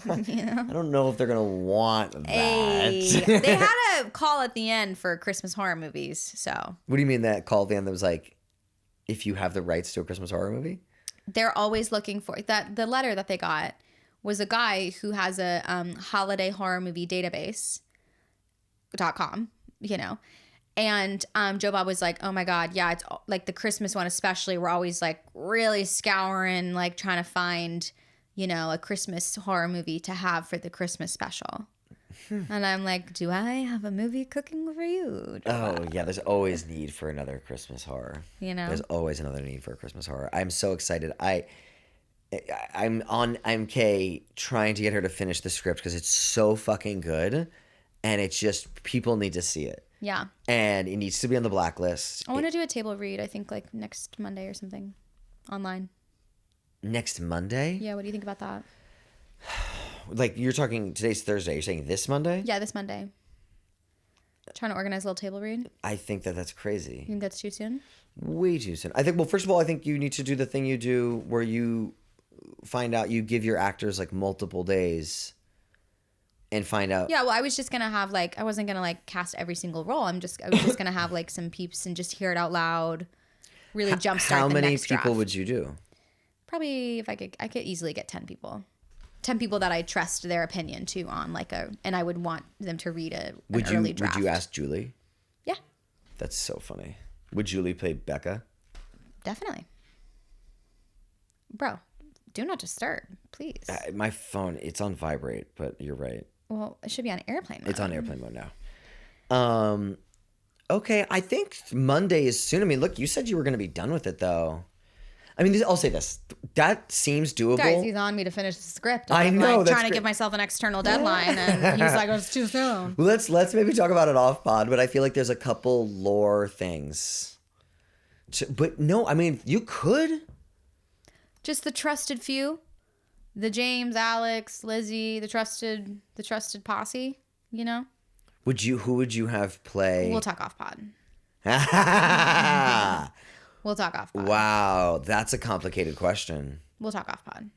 I don't know if they're gonna want that. They had a call at the end for Christmas horror movies. So What do you mean that call at the end that was like, if you have the rights to a Christmas horror movie? they're always looking for that. The letter that they got was a guy who has a holiday horror movie database.com, and Joe Bob was like, oh my God, yeah, it's like the Christmas one especially, we're always like really scouring, like trying to find a Christmas horror movie to have for the Christmas special. And I'm like, do I have a movie cooking for you? Oh yeah, there's always need for another Christmas horror. There's always another need for a Christmas horror. I'm so excited. I'm on MK trying to get her to finish the script because it's so fucking good, and it's just people need to see it. Yeah. And it needs to be on the blacklist. I want to do a table read, I think like next Monday or something online. Next Monday? Yeah, what do you think about that? Like you're talking, today's Thursday. You're saying this Monday? Yeah, this Monday. Trying to organize a little table read. I think that's You crazy. think that's too soon? Way too soon. I think, well, first of all, I think you need to do the thing you do where you find out, you give your actors like multiple days and find out. Yeah, well, I was just gonna have I wasn't gonna cast every single role. I was just gonna have some peeps and just hear it out loud. Really jumpstart How the many next people draft. would you do? Probably I could easily get 10 people. 10 people that I trust their opinion to on and I would want them to read an early draft. Would you ask Julie? Yeah, That's so funny. Would Julie play Becca? definitely. Bro, do not disturb, please. My phone, it's on vibrate, but you're right. Well, it should be on airplane mode. It's on airplane mode now. Okay, I think Monday is soon. I mean, look, you said you were going to be done with it, though. I mean, I'll say this. That seems doable. Guys, he's on me to finish the script. I I'm know, that's trying to great. give myself an external deadline, and he's like, "It's too soon." Well, let's maybe talk about it off pod, but I feel like there's a couple lore things. But no, I mean, you could. Just the trusted few, the James, Alex, Lizzie, the trusted posse. Who would you have play? We'll talk off pod. We'll talk off pod. Wow, that's a complicated question. We'll talk off pod.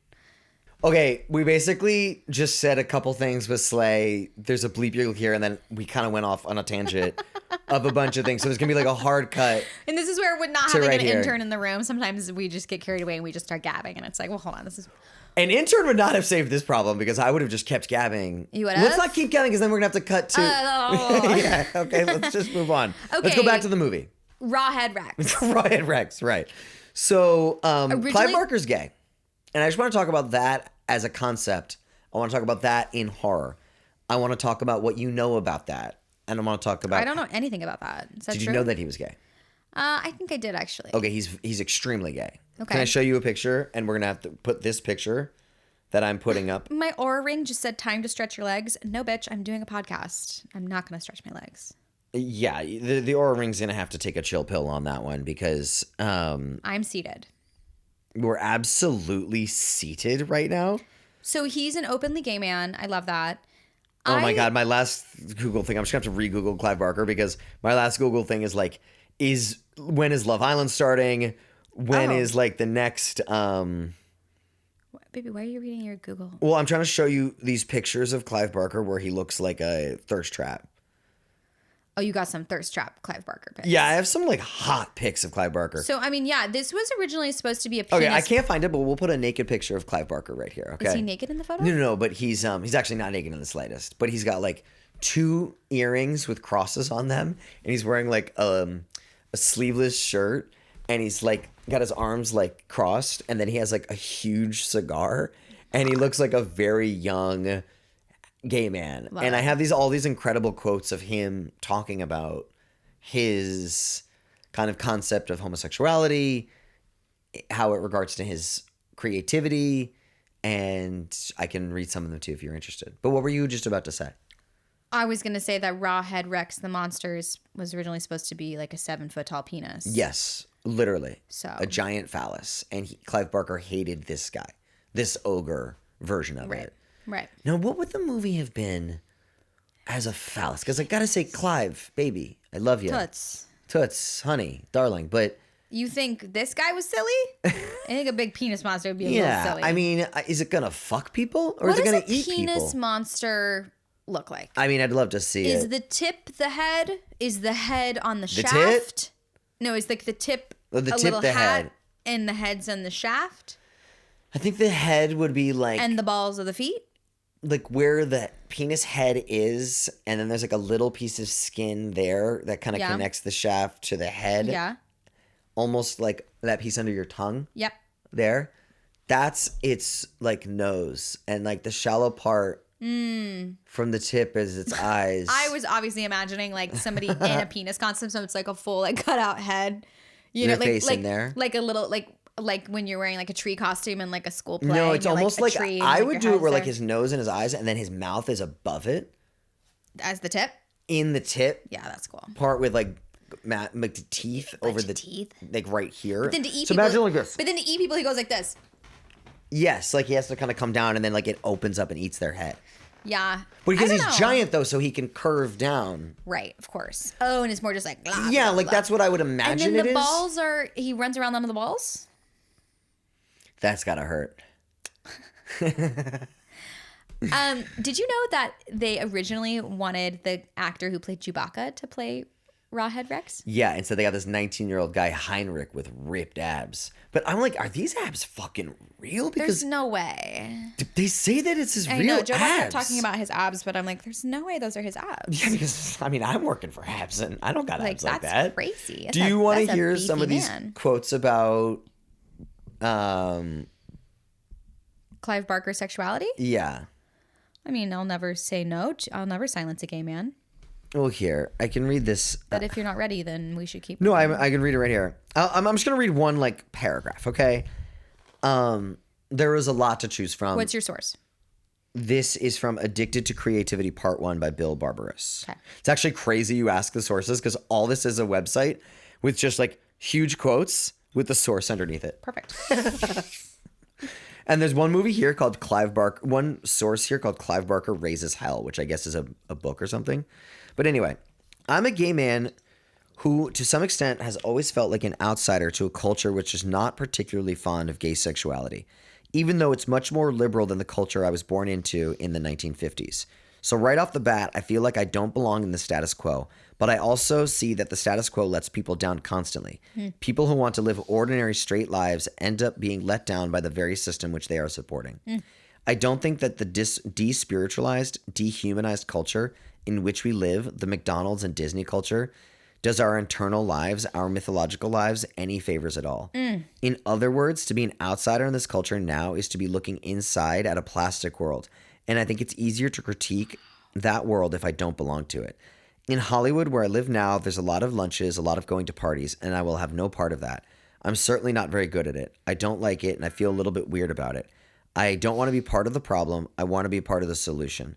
Okay, we basically just said a couple things with Slay. There's a bleep you'll hear, and then we kind of went off on a tangent of a bunch of things. So there's going to be a hard cut. And this is where we're not To having right an here. intern in the room. Sometimes we just get carried away and we just start gabbing, and it's like, well, hold on, this is. An intern would not have saved this problem because I would have just kept gabbing. You would have? Let's not keep gabbing because then we're going to have to cut to... Yeah, okay, let's just move on. Let's go Okay. back to the movie. Rawhead Rex. Rawhead Rex, right. So, Clive Barker's gay. And I just want to talk about that as a concept. I want to talk about that in horror. I want to talk about what you know about that. And I want to talk about... I don't know anything about that. Is that Did true? you know that he was gay? I think I did, actually. Okay, he's extremely gay. Okay. Can I show you a picture? And we're going to have to put this picture that I'm putting up. My Aura ring just said time to stretch your legs. No, bitch, I'm doing a podcast. I'm not going to stretch my legs. Yeah, the Aura Ring's going to have to take a chill pill on that one because I'm seated. we're absolutely seated right now. So he's an openly gay man. I love that. Oh my God, my last Google thing, I'm just going to have to re-Google Clive Barker because my last Google thing is when is Love Island starting? When is the next... Baby, why are you reading your Google? Well, I'm trying to show you these pictures of Clive Barker where he looks like a thirst trap. Oh, you got some thirst trap Clive Barker pics. Yeah, I have some hot pics of Clive Barker. So, I mean, yeah, this was originally supposed to be a penis. Okay, I can't find it, but we'll put a naked picture of Clive Barker right here. Okay. Is he naked in the photo? No, but he's actually not naked in the slightest. But he's got 2 earrings with crosses on them, and he's wearing a sleeveless shirt, and he's like got his arms like crossed, and then he has like a huge cigar, and he looks like a very young gay man. Love and it. I have all these incredible quotes of him talking about his kind of concept of homosexuality, how it regards to his creativity, and I can read some of them too if you're interested. But what were you just about to say? I was going to say that Rawhead Rex, the monsters, was originally supposed to be like a 7-foot tall penis. Yes, literally. So. A giant phallus. And Clive Barker hated this guy, this ogre version of it. Right. Now, what would the movie have been as a phallus? Because I got to say, Clive, baby, I love you. Toots, honey, darling. But you think this guy was silly? I think a big penis monster would be a little silly. I mean, is it going to fuck people or what is it going to does eat a penis people? monster look like? I mean, I'd love to see Is it. the tip the head? Is the head on the shaft? tit? No, is like the tip Oh, the a tip, little the hat head. and the head's on the shaft? I think the head would be like And the balls of the feet? like where the penis head is, and then there's like a little piece of skin there that kind of Yeah. connects the shaft to the head. Yeah. Almost like that piece under your tongue Yep. there. That's its like nose, and like the shallow part from the tip is its eyes. I was obviously imagining like somebody in a penis costume, so it's like a full like cutout head. You Their know, like face in there. like a little like when you're wearing like a tree costume in like a school play. No, and it's you're, almost a like tree and, I like, would your do it head's where like there. his nose and his eyes, and then his mouth is above it as the tip. in the tip Yeah, that's cool. part with like like the teeth over the teeth. like right here. But then to eat so people, imagine like this. But then to eat people, he goes like this. Yes, like he has to kind of come down, and then like it opens up and eats their head. Yeah. But because I he's don't know. giant though, so he can curve down. Right, of course. Oh, and it's more just like blah, Yeah, blah, like blah. that's what I would And imagine then it the is. balls are he runs around under the balls. That's gotta hurt. Did you know that they originally wanted the actor who played Chewbacca to play Rawhead Rex? Yeah, and so they got this 19-year-old guy Heinrich with ripped abs. But I'm like, are these abs fucking real? Because There's no way. they say that it's his I real know Joe abs. kept talking about his abs, but I'm like, there's no way those are his abs. Yeah, because I mean, I'm working for abs, and I don't got Like abs like that's that. crazy. Do you want That's to a hear some of beefy these man. quotes about? Clive Barker's sexuality? Yeah. I mean, I'll never say no. I'll never silence a gay man. Well, here I can read this. But if you're not ready, then we should keep. No, I can read it right here. I'm just gonna read one like paragraph, okay? There is a lot to choose from. What's your source? This is from Addicted to Creativity Part 1 by Bill Barbaros. Okay. It's actually crazy you ask the sources because all this is a website with just like huge quotes with the source underneath it. Perfect. And there's one movie here called one source here called Clive Barker Raises Hell, which I guess is a book or something. But anyway, I'm a gay man who, to some extent, has always felt like an outsider to a culture which is not particularly fond of gay sexuality, even though it's much more liberal than the culture I was born into in the 1950s. So right off the bat, I feel like I don't belong in the status quo, but I also see that the status quo lets people down constantly. People who want to live ordinary straight lives end up being let down by the very system which they are supporting. I don't think that the despiritualized, dehumanized culture in which we live, the McDonald's and Disney culture, does our internal lives, our mythological lives, any favors at all. In other words, to be an outsider in this culture now is to be looking inside at a plastic world. And I think it's easier to critique that world if I don't belong to it. In Hollywood, where I live now, there's a lot of lunches, a lot of going to parties, and I will have no part of that. I'm certainly not very good at it. I don't like it, and I feel a little bit weird about it. I don't want to be part of the problem. I want to be part of the solution.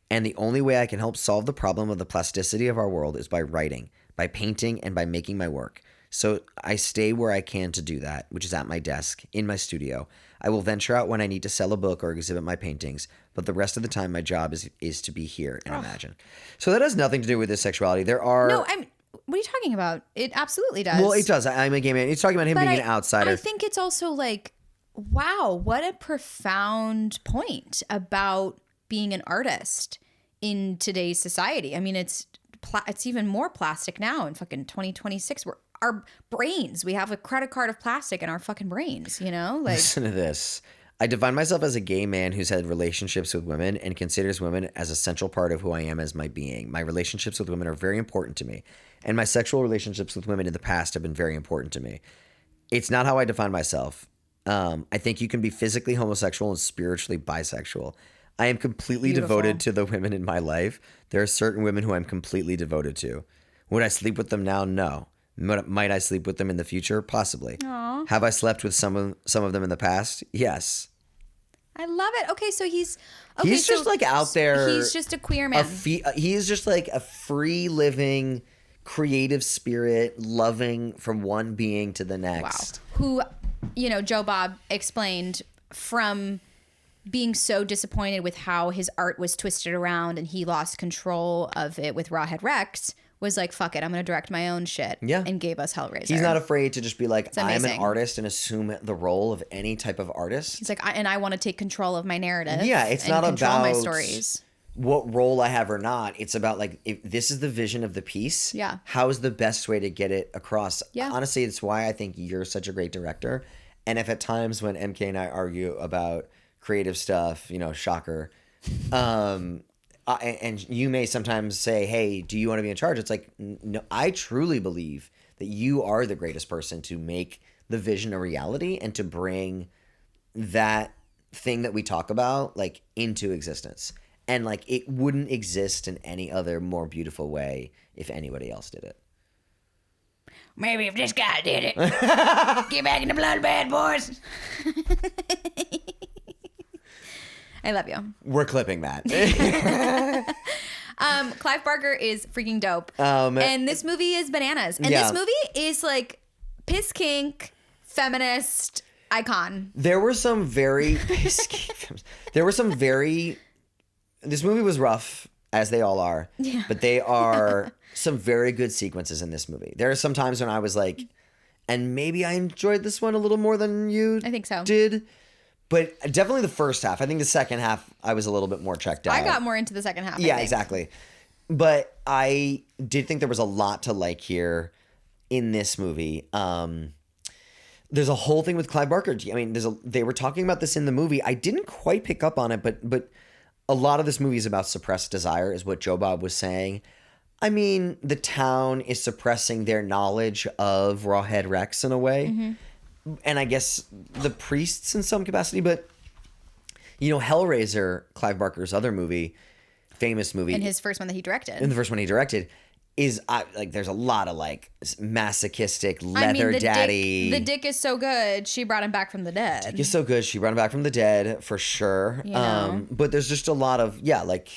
And the only way I can help solve the problem of the plasticity of our world is by writing, by painting, and by making my work. So I stay where I can to do that, which is at my desk, in my studio. I will venture out when I need to sell a book or exhibit my paintings, but the rest of the time my job is to be here and imagine. So that has nothing to do with his sexuality. There are... No, what are you talking about? It absolutely does. Well, it does. I'm a gay man. He's talking about him being an outsider. I think it's also like, wow, what a profound point about being an artist in today's society. I mean, it's even more plastic now in fucking 2026. Our brains, we have a credit card of plastic in our fucking brains, you know? Like, Listen to this. I define myself as a gay man who's had relationships with women and considers women as a central part of who I am as my being. My relationships with women are very important to me, and my sexual relationships with women in the past have been very important to me. It's not how I define myself. I think you can be physically homosexual and spiritually bisexual. I am completely devoted to the women in my life. There are certain women who I'm completely devoted to. Would I sleep with them now? No. Might I sleep with them in the future? Possibly. Aww. Have I slept with some of them in the past? Yes. I love it. Okay, so he's just like out there. He's just a queer man. He is just like a free living, creative spirit, loving from one being to the next. Wow. Who, Joe Bob explained from being so disappointed with how his art was twisted around and he lost control of it with Rawhead Rex, was like, fuck it, I'm going to direct my own shit. Yeah. And gave us Hellraiser. He's not afraid to just be like, I'm an amazing. artist and assume the role of any type of artist. He's like, I want to take control of my narrative. Yeah, it's not control about my stories. What role I have or not. It's about like, if this is the vision of the piece, Yeah. how is the best way to get it across? Yeah. Honestly, it's why I think you're such a great director. And if at times when MK and I argue about creative stuff, shocker, and you may sometimes say, hey, do you want to be in charge? It's like, no, I truly believe that you are the greatest person to make the vision a reality and to bring that thing that we talk about like into existence. And like, it wouldn't exist in any other more beautiful way if anybody else did it. Maybe if this guy did it. Get back in the blood, bad boys. I love you. We're clipping that. Clive Barker is freaking dope. And this movie is bananas. And this movie is like piss kink, feminist icon. There were some very this movie was rough, as they all are. Yeah. But they are some very good sequences in this movie. There are some times when I was like, and maybe I enjoyed this one a little more than you I think so. did. But definitely the first half. I think the second half, I was a little bit more checked out. I got more into the second half. Yeah, exactly. But I did think there was a lot to like here in this movie. There's a whole thing with Clive Barker. I mean, they were talking about this in the movie. I didn't quite pick up on it, but a lot of this movie is about suppressed desire, is what Joe Bob was saying. I mean, the town is suppressing their knowledge of Rawhead Rex in a way. Mm-hmm. And I guess the priests in some capacity, but Hellraiser, Clive Barker's other movie, famous movie. And his first one that he directed. And the first one he directed is there's a lot of like masochistic leather daddy. The dick is so good, she brought him back from the dead. Dick is so good, she brought him back from the dead for sure. But there's just a lot of like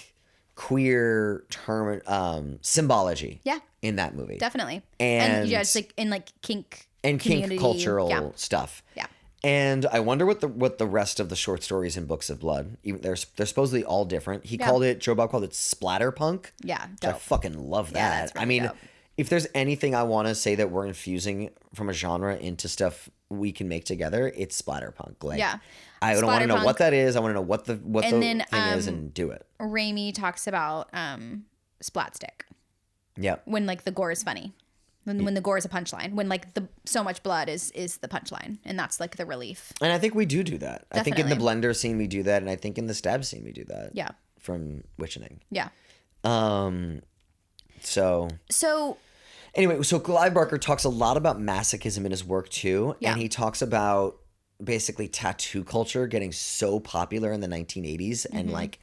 queer term symbology. Yeah. In that movie, definitely. And it's like in like kink. And kink cultural stuff. Yeah. And I wonder what the rest of the short stories in Books of Blood, even they're supposedly all different. Joe Bob called it splatterpunk. Yeah, I fucking love that. Yeah, that's really dope. If there's anything I want to say that we're infusing from a genre into stuff we can make together, it's splatterpunk. Like, I don't want to know what that is. I want to know what the thing is and do it. Raimi talks about splat stick. Yeah. When like the gore is funny. When the gore is a punchline, when like so much blood is the punchline, and that's like the relief. And I think we do that. Definitely. I think in the blender scene we do that, and I think in the stab scene we do that. Yeah. From Witchening. Yeah. So anyway, so Clive Barker talks a lot about masochism in his work too, and he talks about basically tattoo culture getting so popular in the 1980s, and like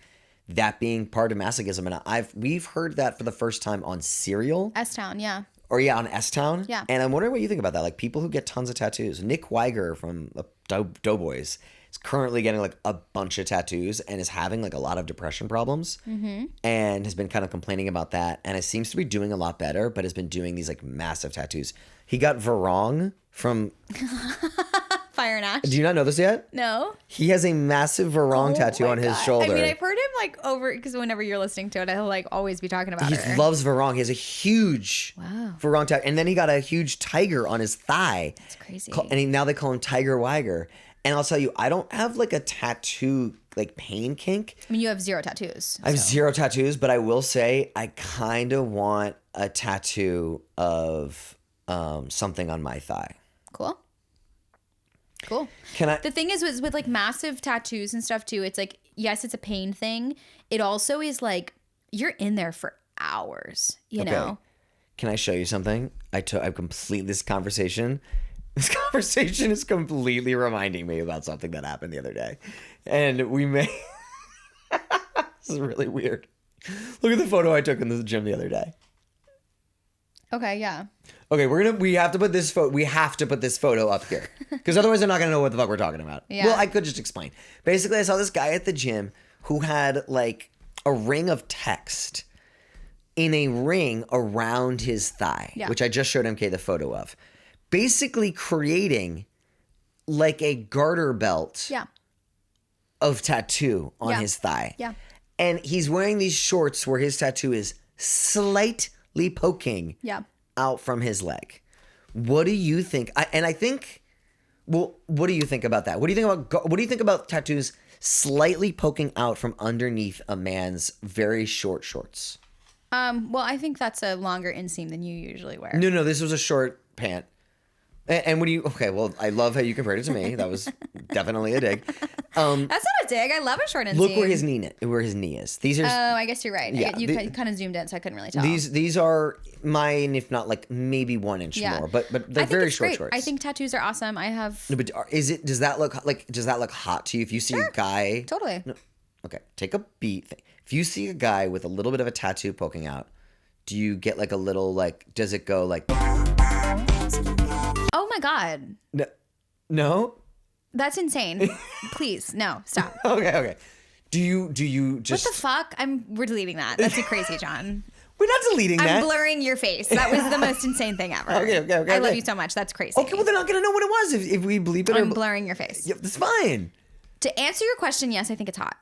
that being part of masochism, and we've heard that for the first time on Serial. S-Town, yeah. Or on S-Town. Yeah. And I'm wondering what you think about that. Like people who get tons of tattoos. Nick Weiger from Doughboys is currently getting like a bunch of tattoos and is having like a lot of depression problems. Mm-hmm. And has been kind of complaining about that. And it seems to be doing a lot better, but has been doing these like massive tattoos. He got Varong from Fire and Ash. Do you not know this yet? No. He has a massive Varong tattoo on his shoulder. I mean, I've heard him like because whenever you're listening to it, he'll like always be talking about He her. loves Varong. He has a huge Varong tattoo. And then he got a huge tiger on his thigh. That's crazy. And now they call him Tiger Weiger. And I'll tell you, I don't have like a tattoo like pain kink. I mean, you have 0 tattoos. I have 0 tattoos, but I will say I kind of want a tattoo of something on my thigh. Cool. Cool. Can I? The thing is with like massive tattoos and stuff too, it's like, yes, it's a pain thing. It also is like you're in there for hours, you know? Can I show you something? I completely this conversation is completely reminding me about something that happened the other day. And we may this is really weird. Look at the photo I took in the gym the other day. Okay, yeah. Okay, we have to put this photo up here. Because otherwise they're not gonna know what the fuck we're talking about. Yeah. Well, I could just explain. Basically, I saw this guy at the gym who had like a ring of text in a ring around his thigh, which I just showed MK the photo of. Basically creating like a garter belt of tattoo on his thigh. Yeah. And he's wearing these shorts where his tattoo is slightly poking out from his leg. What do you think? What do you think about that? What do you think about tattoos slightly poking out from underneath a man's very short shorts? Well, I think that's a longer inseam than you usually wear. No, this was a short pant. And when you well, I love how you compared it to me. That was definitely a dig. That's not a dig. I love a short inseam. Look where his knee is. These are. Oh, I guess you're right. Yeah, You kind of zoomed in, so I couldn't really tell. These are mine, if not like maybe 1 inch more, but they're very short shorts. I think tattoos are awesome. I have. No, but does that look hot to you if you see a guy? Totally. No, okay, take a beat. If you see a guy with a little bit of a tattoo poking out, do you get like a little like? Does it go like? Oh my God. No. That's insane. Please, no, stop. Okay. Do you just? What the fuck? We're deleting that. That's crazy, John. We're not deleting that. I'm blurring your face. That was the most insane thing ever. Okay. I love you so much. That's crazy. Okay, well they're not gonna know what it was if we bleep it. I'm blurring your face. Yeah, that's fine. To answer your question, yes, I think it's hot.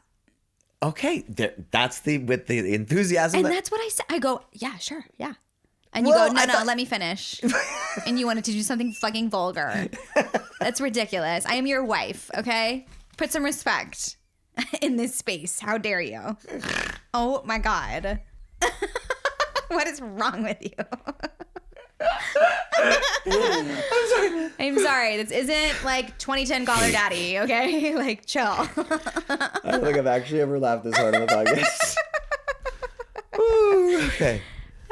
Okay, that's with the enthusiasm. And that's what I said. I go, yeah, sure, yeah. And you Well, go, no, let me finish. And you wanted to do something fucking vulgar. That's ridiculous. I am your wife, okay? Put some respect in this space. How dare you? Oh my God. What is wrong with you? I'm sorry. This isn't like 2010 Call Her Daddy, okay? Like, chill. I don't think I've actually ever laughed this hard on the podcast. Ooh, okay.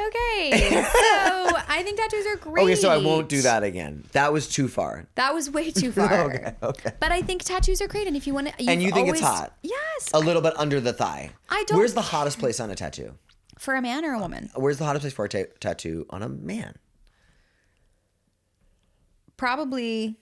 Okay, so I think tattoos are great. Okay, so I won't do that again. That was too far. That was way too far. Okay. But I think tattoos are great, and if you want to, And you think it's hot? Yes. A little bit under the thigh. I don't. Where's the hottest place on a tattoo? For a man or a woman? Where's the hottest place for a tattoo on a man? Probably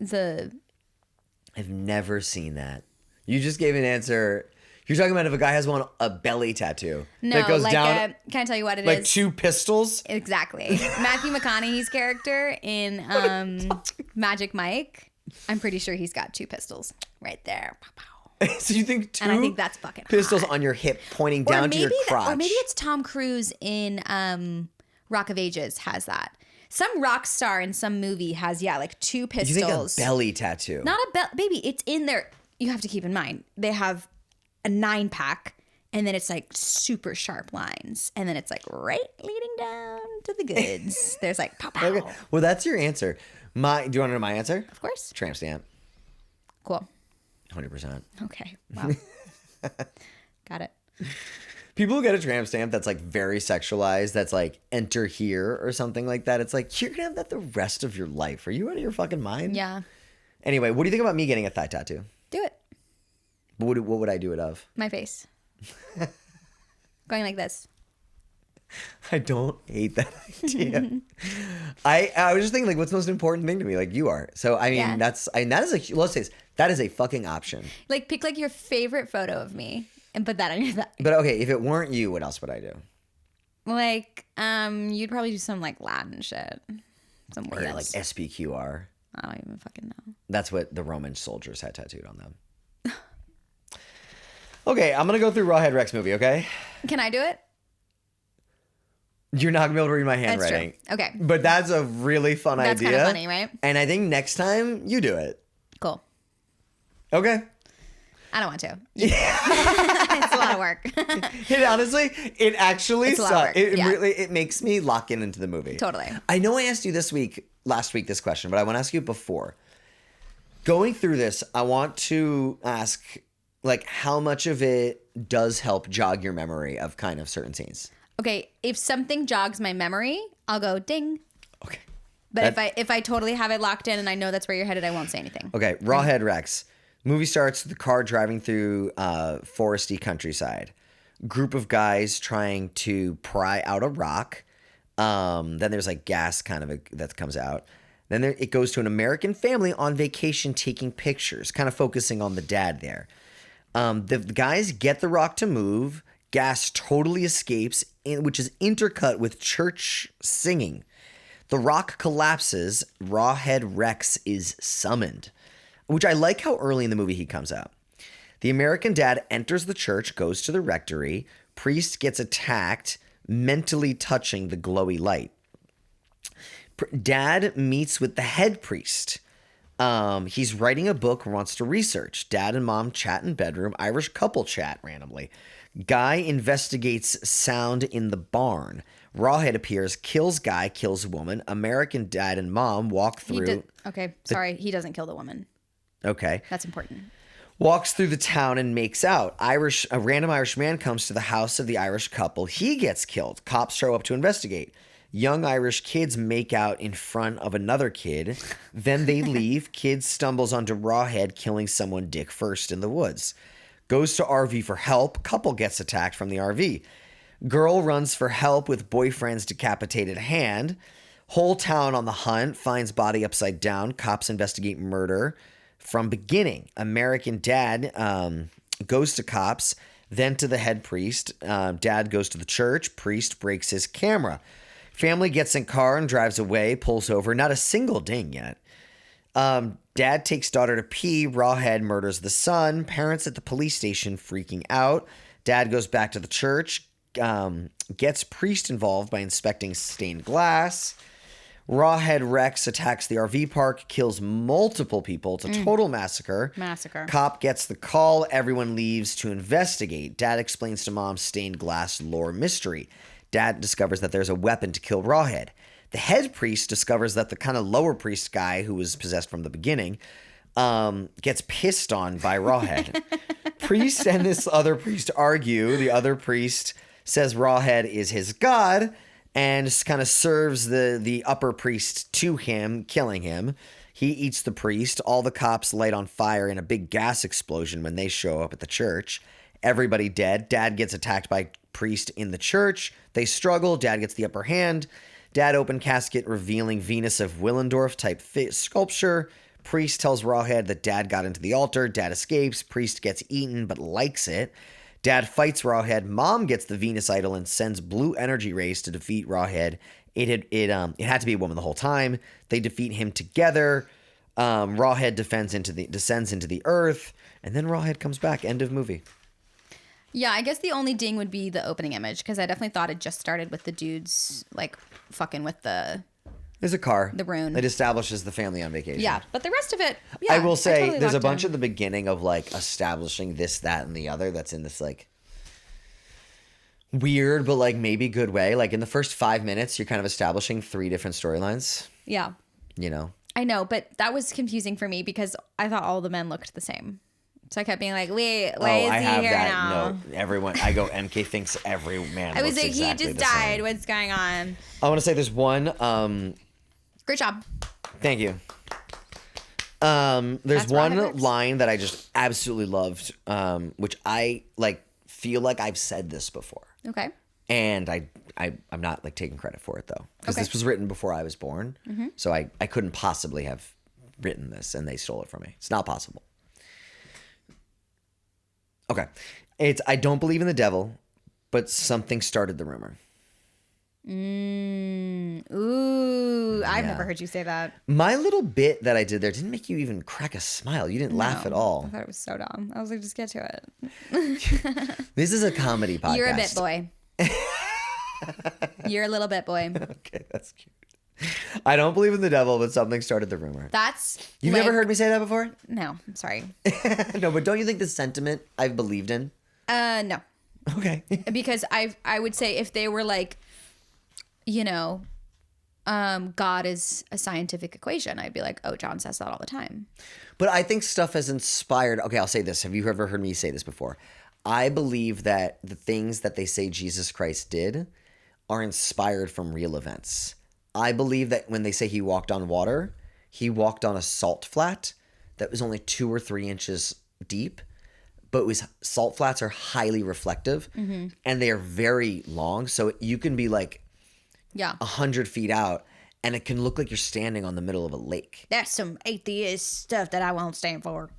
I've never seen that. You just gave an answer. You're talking about if a guy has a belly tattoo that goes down. Can I tell you what it is? Like 2 pistols? Exactly. Matthew McConaughey's character in Magic Mike, I'm pretty sure he's got 2 pistols right there. So you think 2 and I think that's fucking pistols hot. on your hip pointing down to your crotch? Or maybe it's Tom Cruise in Rock of Ages has that. Some rock star in some movie has, like 2 pistols. You think a belly tattoo? Not a baby. It's in there. You have to keep in mind, they have a 9-pack, and then it's like super sharp lines, and then it's like right leading down to the goods. There's like pow pow. Okay. Well, that's your answer. Do you want to know my answer? Of course. Tramp stamp. Cool. 100%. Okay. Wow. Got it. People who get a tramp stamp that's like very sexualized, that's like enter here or something like that. It's like, you're going to have that the rest of your life. Are you out of your fucking mind? Yeah. Anyway, what do you think about me getting a thigh tattoo? Do it. What would I do it of? My face. Going like this. I don't hate that idea. I was just thinking, like, what's the most important thing to me? Like, you are. So, I mean, that is a fucking option. Like, pick like your favorite photo of me and put that on your thigh. But okay, if it weren't you, what else would I do? Like, you'd probably do some like Latin shit. Some words. Yeah, like SPQR. I don't even fucking know. That's what the Roman soldiers had tattooed on them. Okay, I'm going to go through Rawhead Rex movie, okay? Can I do it? You're not going to be able to read my handwriting. That's true. Okay. But that's a really fun idea. That's kind of funny, right? And I think next time you do it. Cool. Okay. I don't want to. It's a lot of work. It actually It's a lot of work. it makes me lock into the movie. Totally. I know I asked you last week this question, but I want to ask you before. Going through this, I want to ask, like, how much of it does help jog your memory of kind of certain scenes? Okay, if something jogs my memory, I'll go ding. Okay. But if I totally have it locked in and I know that's where you're headed, I won't say anything. Okay, Rawhead Rex. Movie starts with the car driving through foresty countryside. Group of guys trying to pry out a rock. Then there's like gas that comes out. Then it goes to an American family on vacation taking pictures, kind of focusing on the dad there. The guys get the rock to move. Gas totally escapes, which is intercut with church singing. The rock collapses. Rawhead Rex is summoned, which I like how early in the movie he comes out. The American dad enters the church, goes to the rectory. Priest gets attacked, mentally touching the glowy light. Dad meets with the head priest. He's writing a book, wants to research. Dad and mom chat in bedroom. Irish couple chat randomly. Guy investigates sound in the barn. Rawhead appears, kills guy, kills woman. American dad and mom walk through. He doesn't kill the woman. Okay. That's important. Walks through the town and makes out. A random Irish man comes to the house of the Irish couple. He gets killed. Cops show up to investigate. Young Irish kids make out in front of another kid. Then they leave. Kid stumbles onto Rawhead, killing someone dick first in the woods. Goes to RV for help. Couple gets attacked from the RV. Girl runs for help with boyfriend's decapitated hand. Whole town on the hunt. Finds body upside down. Cops investigate murder from beginning. American dad goes to cops, then to the head priest. Dad goes to the church. Priest breaks his camera. Family gets in car and drives away, pulls over. Not a single ding yet. Dad takes daughter to pee. Rawhead murders the son. Parents at the police station freaking out. Dad goes back to the church. Gets priest involved by inspecting stained glass. Rawhead Rex attacks the RV park, kills multiple people. It's a total massacre. Cop gets the call. Everyone leaves to investigate. Dad explains to mom stained glass lore mystery. Dad discovers that there's a weapon to kill Rawhead. The head priest discovers that the kind of lower priest guy who was possessed from the beginning gets pissed on by Rawhead. Priest and this other priest argue. The other priest says Rawhead is his god and kind of serves the upper priest to him, killing him. He eats the priest. All the cops light on fire in a big gas explosion when they show up at the church. Everybody dead. Dad gets attacked by priest in the church. They struggle. Dad gets the upper hand. Dad open casket revealing Venus of Willendorf type sculpture. Priest tells Rawhead that dad got into the altar. Dad escapes. Priest gets eaten but likes it. Dad fights Rawhead. Mom gets the Venus idol and sends blue energy rays to defeat Rawhead. It had to be a woman the whole time. They defeat him together. Rawhead descends into the earth, and then Rawhead comes back. End of movie. Yeah, I guess the only ding would be the opening image, because I definitely thought it just started with the dudes like fucking with There's a car. The rune. It establishes the family on vacation. Yeah, but the rest of it, yeah. I will say totally there's a locked bunch in. at the beginning of like establishing this, that, and the other that's in this like weird but like maybe good way. Like in the first 5 minutes, you're kind of establishing 3 different storylines. Yeah. You know? I know, but that was confusing for me because I thought all the men looked the same. So I kept being like, wait, why is he here now? No, everyone. I go, MK thinks every man. I was looks like, exactly he just the same. died. What's going on? I want to say there's one. Great job. Thank you. There's That's one Rawhead Rex. line that I just absolutely loved, which I like feel like I've said this before. Okay. And I'm not like taking credit for it though, because Okay. this was written before I was born. Mm-hmm. So I couldn't possibly have written this and they stole it from me. It's not possible. Okay. I don't believe in the devil, but something started the rumor. Ooh, I've Yeah. never heard you say that. My little bit that I did there didn't make you even crack a smile. You didn't laugh at I all. thought it was so dumb. I was like, just get to it. This is a comedy podcast. You're a bit boy. You're a little bit boy. Okay, that's cute. I don't believe in the devil, but something started the rumor. That's You've like, never heard me say that before? No, I'm sorry. No, but don't you think the sentiment I've believed in? No. Okay. Because I would say if they were like, you know, God is a scientific equation, I'd be like, oh, John says that all the time. But I think stuff has inspired. Okay, I'll say this. Have you ever heard me say this before? I believe that the things that they say Jesus Christ did are inspired from real events. I believe that when they say he walked on water, he walked on a salt flat that was only 2 or 3 inches deep, but it was salt flats are highly reflective and they are very long. So you can be like 100 feet out and it can look like you're standing on the middle of a lake. That's some atheist stuff that I won't stand for.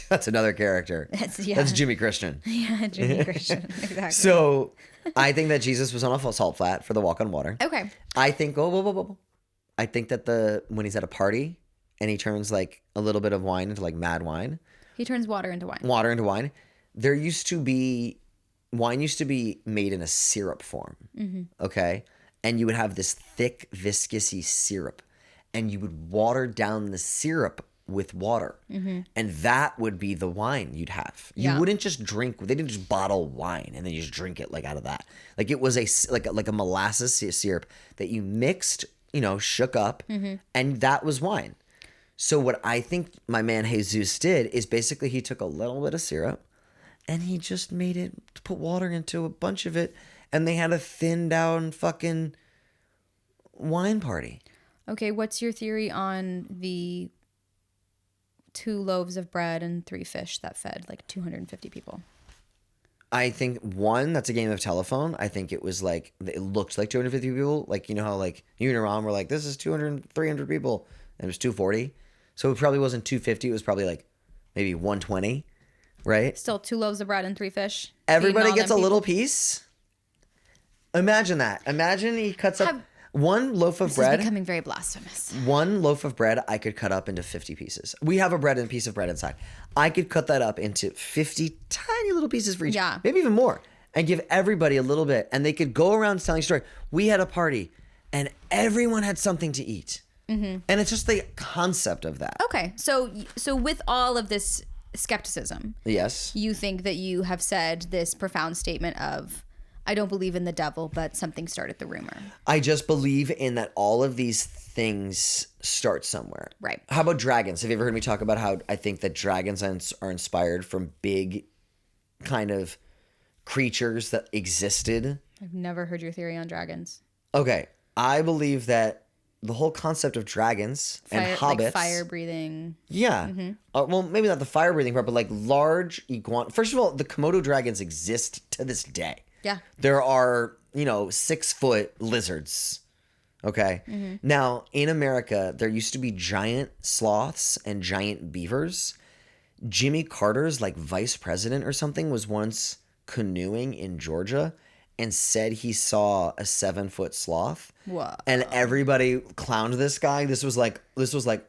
That's another character. That's Jimmy Christian. Yeah, Jimmy Christian. Exactly. So I think that Jesus was on a salt flat for the walk on water. Okay. I think, I think that when he's at a party and he turns like a little bit of wine into like mad wine. He turns water into wine. Wine used to be made in a syrup form. Okay. And you would have this thick, viscousy syrup and you would water down the syrup with water. And that would be the wine you'd have. You wouldn't just drink, they didn't just bottle wine and then you just drink it like out of that. Like it was like a molasses syrup that you mixed, shook up and that was wine. So what I think my man Jesus did is basically he took a little bit of syrup and he just made it, put water into a bunch of it, and they had a thinned down fucking wine party. Okay, what's your theory on the 2 loaves of bread and 3 fish that fed like 250 people? I think one, that's a game of telephone. I think it was like, it looked like 250 people. Like, you know how like you and Iran were like, this is 200, 300 people. And it was 240. So it probably wasn't 250. It was probably like maybe 120, right? Still 2 loaves of bread and 3 fish. Everybody gets a little piece. Imagine that. Imagine he cuts up one loaf of bread. This is becoming very blasphemous. One loaf of bread I could cut up into 50 pieces. We have a piece of bread inside. I could cut that up into 50 tiny little pieces for each. Yeah. Maybe even more. And give everybody a little bit. And they could go around telling a story. We had a party and everyone had something to eat. And it's just the concept of that. Okay. So with all of this skepticism. Yes. You think that you have said this profound statement of, I don't believe in the devil, but something started the rumor. I just believe in that all of these things start somewhere. Right. How about dragons? Have you ever heard me talk about how I think that dragons are inspired from big kind of creatures that existed? I've never heard your theory on dragons. Okay. I believe that the whole concept of dragons and hobbits. Like fire breathing. Yeah. Well, maybe not the fire breathing part, but like large iguana. First of all, the Komodo dragons exist to this day. Yeah. There are, 6-foot lizards. Okay. Now, in America, there used to be giant sloths and giant beavers. Jimmy Carter's like vice president or something was once canoeing in Georgia and said he saw a 7-foot sloth. Whoa. And everybody clowned this guy. This was like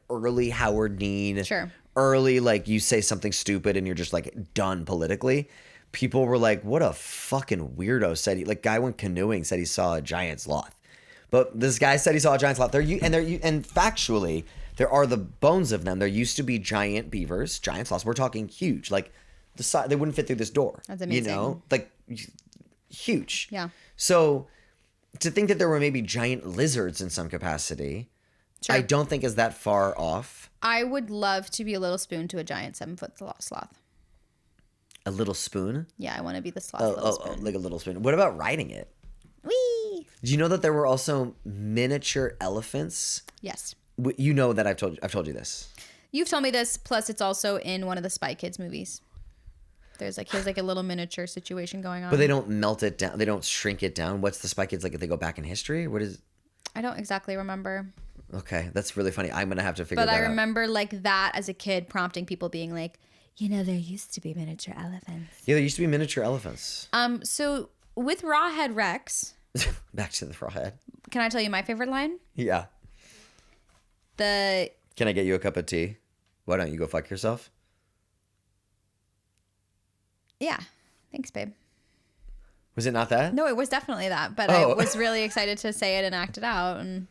early Howard Dean. Sure. Early, like you say something stupid and you're just like done politically. People were like, what a fucking weirdo said he, like guy went canoeing, said he saw a giant sloth. But this guy said he saw a giant sloth. And factually, there are the bones of them. There used to be giant beavers, giant sloths. We're talking huge. Like the size, they wouldn't fit through this door. That's amazing. Like huge. Yeah. So to think that there were maybe giant lizards in some capacity, sure. I don't think is that far off. I would love to be a little spoon to a giant 7-foot sloth. A little spoon? Yeah, I want to be the sloth. Spoon. Like a little spoon. What about riding it? Whee! Do you know that there were also miniature elephants? Yes. You know that I've told you this. You've told me this. Plus, it's also in one of the Spy Kids movies. Here's like a little miniature situation going on. But they don't melt it down. They don't shrink it down. What's the Spy Kids like if they go back in history? What is? I don't exactly remember. Okay, that's really funny. I'm gonna have to figure that out. But I remember like that as a kid prompting people being like, there used to be miniature elephants. Yeah, there used to be miniature elephants. So with Rawhead Rex. Back to the Rawhead. Can I tell you my favorite line? Yeah. Can I get you a cup of tea? Why don't you go fuck yourself? Yeah. Thanks, babe. Was it not that? No, it was definitely that. But I was really excited to say it and act it out. And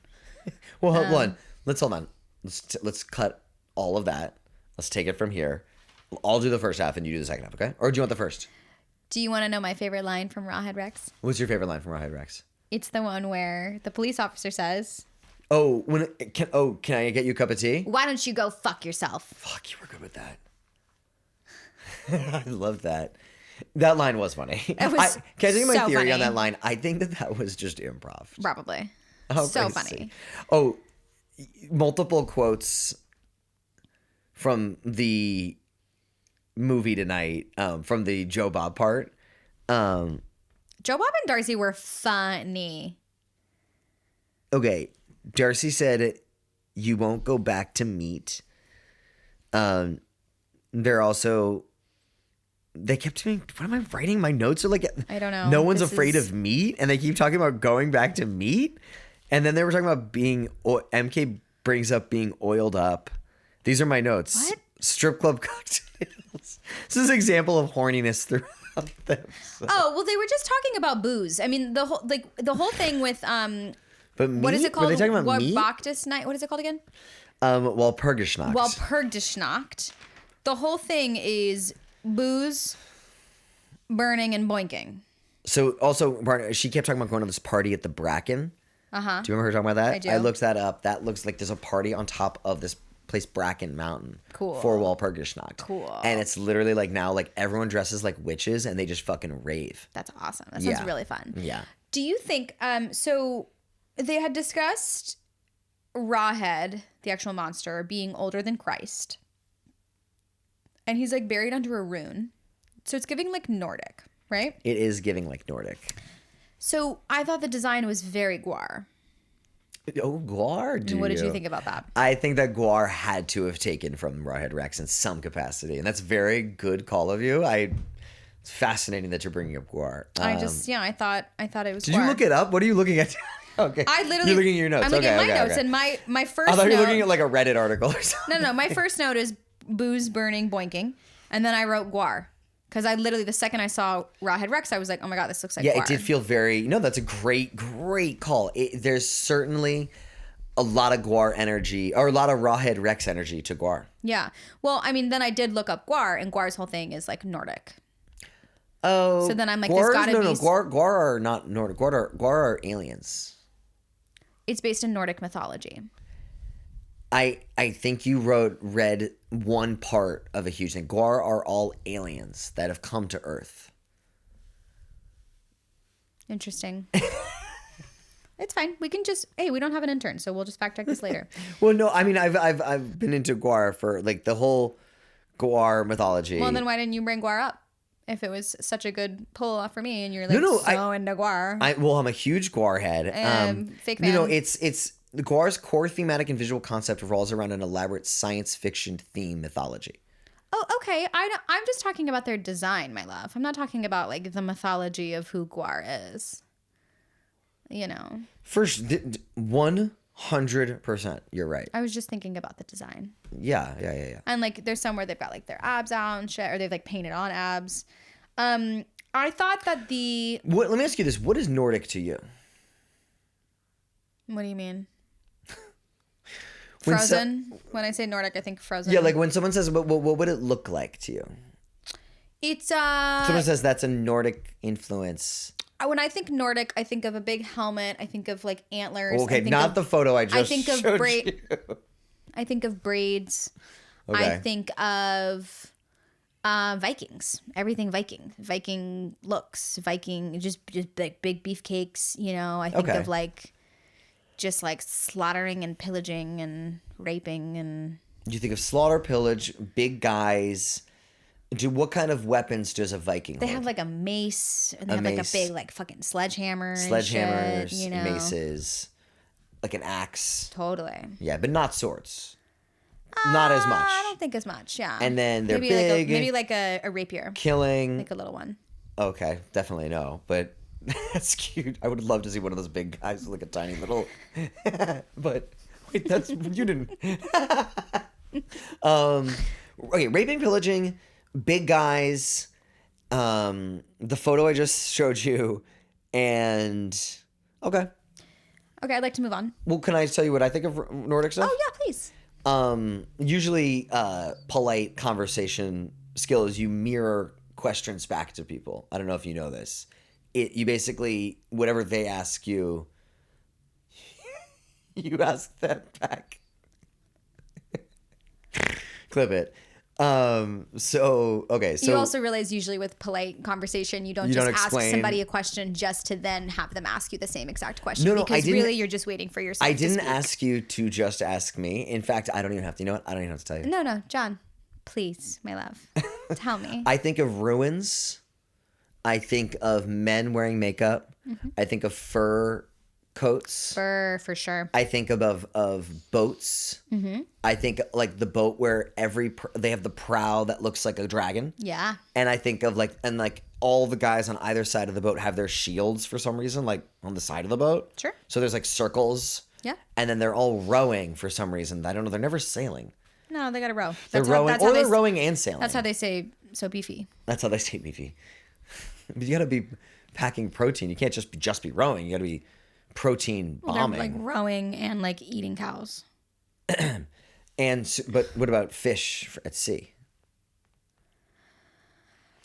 well, hold on. Let's hold on. Let's cut all of that. Let's take it from here. I'll do the first half and you do the second half, okay? Or do you want the first? Do you want to know my favorite line from Rawhead Rex? What's your favorite line from Rawhead Rex? It's the one where the police officer says, Can I get you a cup of tea? Why don't you go fuck yourself? Fuck, you were good with that. I love that. That line was funny. It was can I tell you my so theory funny. on that line? I think that was just improv. Probably. Oh, So crazy. funny. Oh, multiple quotes from the movie tonight, from the Joe Bob part. Joe Bob and Darcy were funny. Okay, Darcy said, "You won't go back to meat." They're also. They kept me. What am I writing? My notes are like. I don't know. No one's This afraid is- of meat, and they keep talking about going back to meat, and then they were talking about being. MK brings up being oiled up. These are my notes. What? Strip club cocktails. This is an example of horniness throughout them. Oh, well, they were just talking about booze. I mean, the whole thing with But meat? what is it called? Were they talking about meat? Bacchus night. What is it called again? Walpurgisnacht. Walpurgisnacht. The whole thing is booze, burning, and boinking. So also, she kept talking about going to this party at the Bracken. Uh-huh. Do you remember her talking about that? I do. I looked that up. That looks like there's a party on top of this place, Bracken Mountain. Cool. For Walpurgisnacht. Cool. And it's literally like now, like everyone dresses like witches and they just fucking rave. That's awesome. That sounds Yeah. really fun. Yeah. Do you think so they had discussed Rawhead, the actual monster, being older than Christ. And he's like buried under a rune. So it's giving like Nordic, right? It is giving like Nordic. So I thought the design was very Gwar. Oh, Guar, And what did you think about that? I think that Guar had to have taken from Rawhead Rex in some capacity, and that's a very good call of you. It's fascinating that you're bringing up Guar. I thought it was Did Gwar. you look it up? What are you looking at? Okay. I literally You're looking at your notes. I'm looking at my Okay, notes okay. and my first I thought you were note, looking at like a Reddit article or something. No, my first note is booze, burning, boinking. And then I wrote Gwar. Because I literally, the second I saw Rawhead Rex, I was like, oh my God, this looks like Yeah, Gwar. it did feel very. No, that's a great call. There's certainly a lot of Guar energy, or a lot of Rawhead Rex energy to Guar. Yeah. Well, I mean, then I did look up Gwar, and Gwar's whole thing is like Nordic. Oh, So then I'm like, there's gotta be- Guar are not Nordic. Guar are aliens. It's based in Nordic mythology. I think you read one part of a huge thing. Guar are all aliens that have come to Earth. Interesting. It's fine. We can just, hey, we don't have an intern, so we'll just fact check this later. Well, no, I mean I've been into Guar for like the whole Guar mythology. Well, then why didn't you bring Gwar up? If it was such a good pull off for me, and you're like into Gwar. I'm a huge Guar head. Fake You know, fan. it's the Guar's core thematic and visual concept revolves around an elaborate science fiction theme mythology. Oh, okay. I'm just talking about their design, my love. I'm not talking about like the mythology of who Gwar is. You know, First, 100%, you're right. I was just thinking about the design. Yeah. And like, there's somewhere they've got like their abs out and shit, or they've like painted on abs. I thought that Let me ask you this: what is Nordic to you? What do you mean? When Frozen. When I say Nordic, I think Frozen. Yeah, like when someone says, "What would it look like to you?" It's Someone says that's a Nordic influence. when I think Nordic, I think of a big helmet. I think of like antlers. Okay, I think not of, the photo I just I think of showed you. I think of braids. Okay. I think of Vikings. Everything Viking. Viking looks. Viking just like big beefcakes. You know. I think Okay. of like just like slaughtering and pillaging and raping and. You think of slaughter, pillage, big guys. What kind of weapons does a Viking They hold? have like a mace, and they A have like a mace. big like fucking sledgehammer. Sledgehammers, and shit, you know? maces, like an axe. Totally. Yeah, but not swords. Not as much. I don't think as much. Yeah. And then they're maybe big. maybe like a rapier, Killing. like a little one. Okay, definitely no. But that's cute. I would love to see one of those big guys with like a tiny little. But wait, that's you didn't. Okay, raping, pillaging, big guys. The photo I just showed you, and okay. Okay, I'd like to move on. Well, can I tell you what I think of Nordic stuff? Oh yeah, please. Usually, polite conversation skill is you mirror questions back to people. I don't know if you know this. You basically, whatever they ask you, You ask that back. Clip it. So you also realize usually with polite conversation, you don't just ask explain. somebody a question just to then have them ask you the same exact question. No, because I didn't, really you're just waiting for yourself I to didn't speak. ask you to just ask me. In fact, I don't even have to. You know what? I don't even have to tell you. No, John, please, my love, tell me. I think of ruins. I think of men wearing makeup. Mm-hmm. I think of fur coats. For sure. I think of boats. Mm-hmm. I think like the boat where they have the prow that looks like a dragon. Yeah. And I think of like all the guys on either side of the boat have their shields for some reason, like on the side of the boat. Sure. So there's like circles. Yeah. And then they're all rowing for some reason. I don't know. They're never sailing. No, they got to row. They're rowing, or they're rowing and sailing. That's how they say so beefy. That's how they say beefy. But you got to be packing protein. You can't just be rowing. You got to be protein bombing. They're like rowing and like eating cows. But what about fish at sea?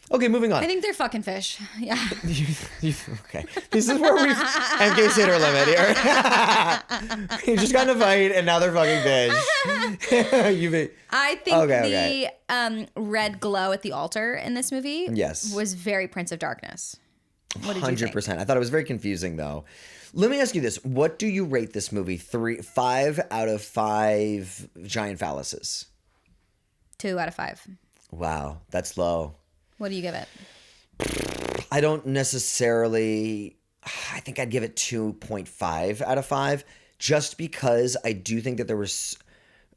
Okay, moving on. I think they're fucking fish. Yeah. Okay. This is where we've MK's hit her limit here. You just got in a fight and now they're fucking fish. I think Okay. Red glow at the altar in this movie was very Prince of Darkness. What did you think? 100%. I thought it was very confusing though. Let me ask you this. What do you rate this movie? 5 out of 5 giant phalluses. 2 out of 5. Wow, that's low. What do you give it? I don't necessarily. I think I'd give it 2.5 out of 5, just because I do think that there was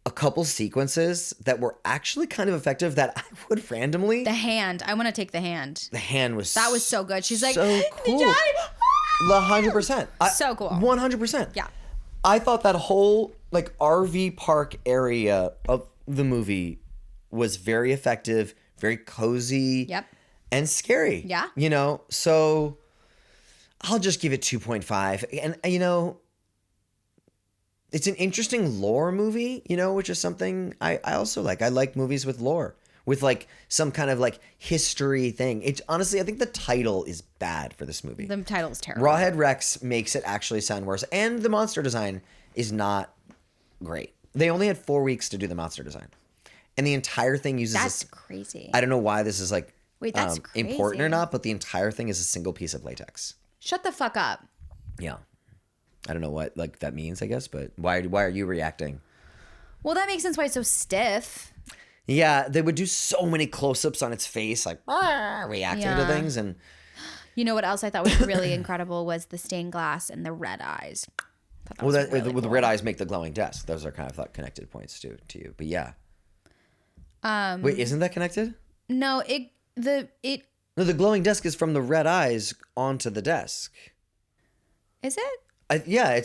a couple sequences that were actually kind of effective that I would randomly. The hand. I want to take the hand. The hand was That was so good. She's like, so cool. 100%. So cool. 100%. Yeah. I thought that whole like RV park area of the movie was very effective, very cozy. Yep. And scary. Yeah. You know, so I'll just give it 2.5. And, you know, it's an interesting lore movie, you know, which is something I also like. I like movies with lore, with like some kind of like history thing. It's honestly, I think the title is bad for this movie. The title is terrible. Rawhead Rex makes it actually sound worse. And the monster design is not great. They only had 4 weeks to do the monster design. And the entire thing uses That's crazy. I don't know why this is like Wait, that's crazy. important or not, but the entire thing is a single piece of latex. Shut the fuck up. Yeah. I don't know what like that means, I guess, but why are you reacting? Well, that makes sense why it's so stiff. Yeah, they would do so many close-ups on its face, like reacting to things. And you know what else I thought was really incredible was the stained glass and the red eyes. The red eyes make the glowing desk. Those are kind of like connected points to you. But yeah. Wait, isn't that connected? No, No, the glowing desk is from the red eyes onto the desk. Is it?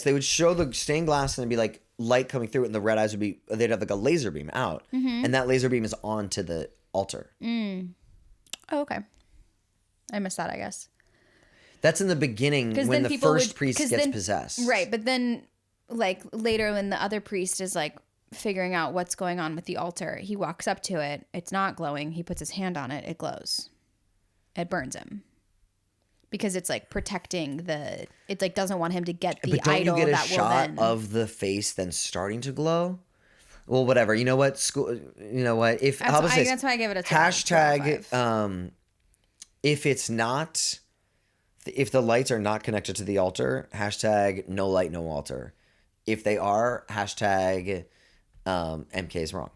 They would show the stained glass and it'd be like light coming through it, and the red eyes they'd have like a laser beam out, and that laser beam is onto the altar. Oh, okay. I missed that, I guess. That's in the beginning when the first priest gets possessed. Right, but then like later when the other priest is like figuring out what's going on with the altar, he walks up to it. It's not glowing. He puts his hand on it. It glows. It burns him. Because it's like protecting it like doesn't want him to get the but don't idol you get a that shot will then of the face then starting to glow? Well, whatever. You know what? You know what? If that's why I give it a 2 hashtag. If the lights are not connected to the altar, hashtag no light, no altar. If they are, hashtag MK is wrong.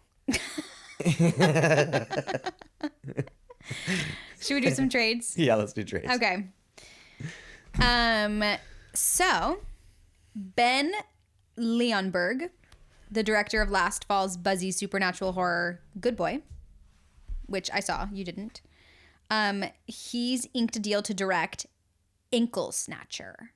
Should we do some trades? Yeah, let's do trades. Okay. So Ben Leonberg, the director of last fall's buzzy supernatural horror Good Boy, which I saw, you didn't. He's inked a deal to direct Ankle Snatcher.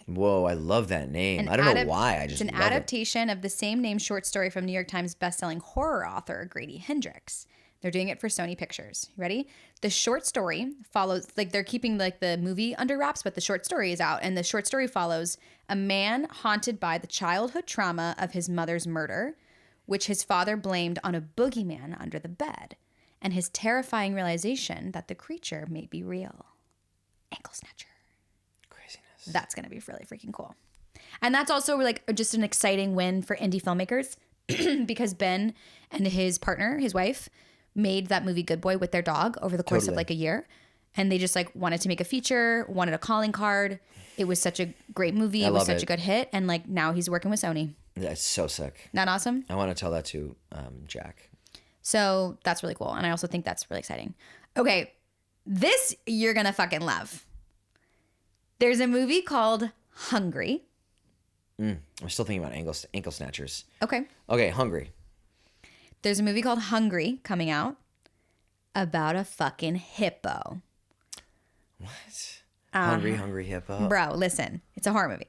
Whoa, I love that name. I don't know why. It's an adaptation of the same name short story from New York Times bestselling horror author Grady Hendrix. They're doing it for Sony Pictures. You ready? The short story follows, like they're keeping like the movie under wraps, but the short story is out. And the short story follows a man haunted by the childhood trauma of his mother's murder, which his father blamed on a boogeyman under the bed, and his terrifying realization that the creature may be real. Ankle Snatcher. Craziness. That's going to be really freaking cool. And that's also like just an exciting win for indie filmmakers because Ben and his partner, his wife, made that movie Good Boy with their dog over the course of like a year. And they just like wanted to make a feature, wanted a calling card. It was such a great movie. It was such a good hit. And like now he's working with Sony. Yeah, it's so sick. Not awesome? I want to tell that to Jack. So that's really cool. And I also think that's really exciting. Okay. This you're going to fucking love. There's a movie called Hungry. I'm still thinking about ankle snatchers. Okay. Okay, Hungry. There's a movie called Hungry coming out about a fucking hippo. What? Hungry hippo? Bro, listen. It's a horror movie.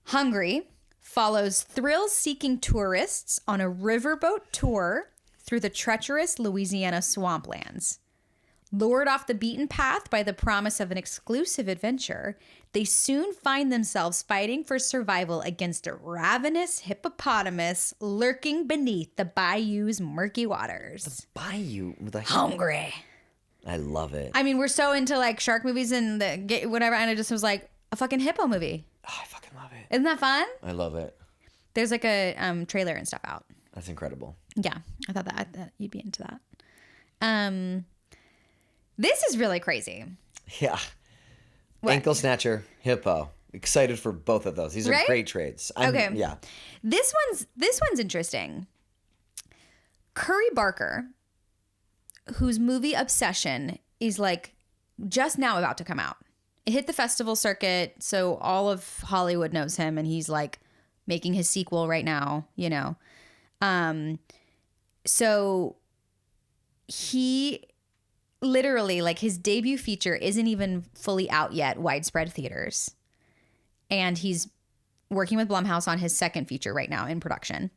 Hungry follows thrill-seeking tourists on a riverboat tour through the treacherous Louisiana swamplands. Lured off the beaten path by the promise of an exclusive adventure, they soon find themselves fighting for survival against a ravenous hippopotamus lurking beneath the bayou's murky waters. Bayou? Hungry. I love it. I mean, we're so into like shark movies and whatever, and I just was like, a fucking hippo movie. Oh, I fucking love it. Isn't that fun? I love it. There's like a trailer and stuff out. That's incredible. Yeah, I thought that you'd be into that. This is really crazy. Yeah. What? Ankle snatcher, hippo. Excited for both of those. These are great trades. Okay. Yeah. This one's interesting. Curry Barker, whose movie Obsession is like just now about to come out. It hit the festival circuit, so all of Hollywood knows him, and he's like making his sequel right now, you know. So he literally, like, his debut feature isn't even fully out yet, widespread theaters. And he's working with Blumhouse on his second feature right now in production.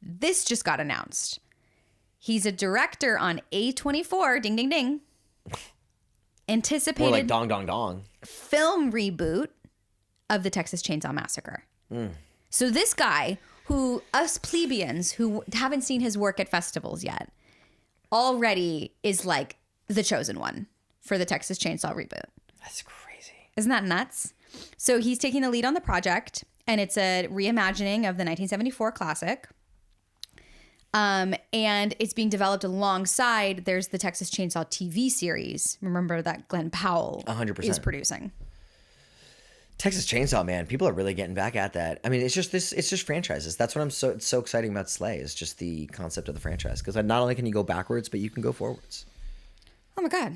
This just got announced. He's a director on A24, ding, ding, ding. Anticipated More like dong, dong, dong. film reboot of the Texas Chainsaw Massacre. So this guy, who us plebeians who haven't seen his work at festivals yet, already is like the chosen one for the Texas Chainsaw reboot. That's crazy. Isn't that nuts? So he's taking the lead on the project, and it's a reimagining of the 1974 classic. And it's being developed alongside, there's the Texas Chainsaw TV series. Remember that Glenn Powell 100%. is producing. Texas Chainsaw, man, people are really getting back at that. I mean, it's just franchises. That's what it's so exciting about Slay, is just the concept of the franchise. Because not only can you go backwards, but you can go forwards. Oh my God.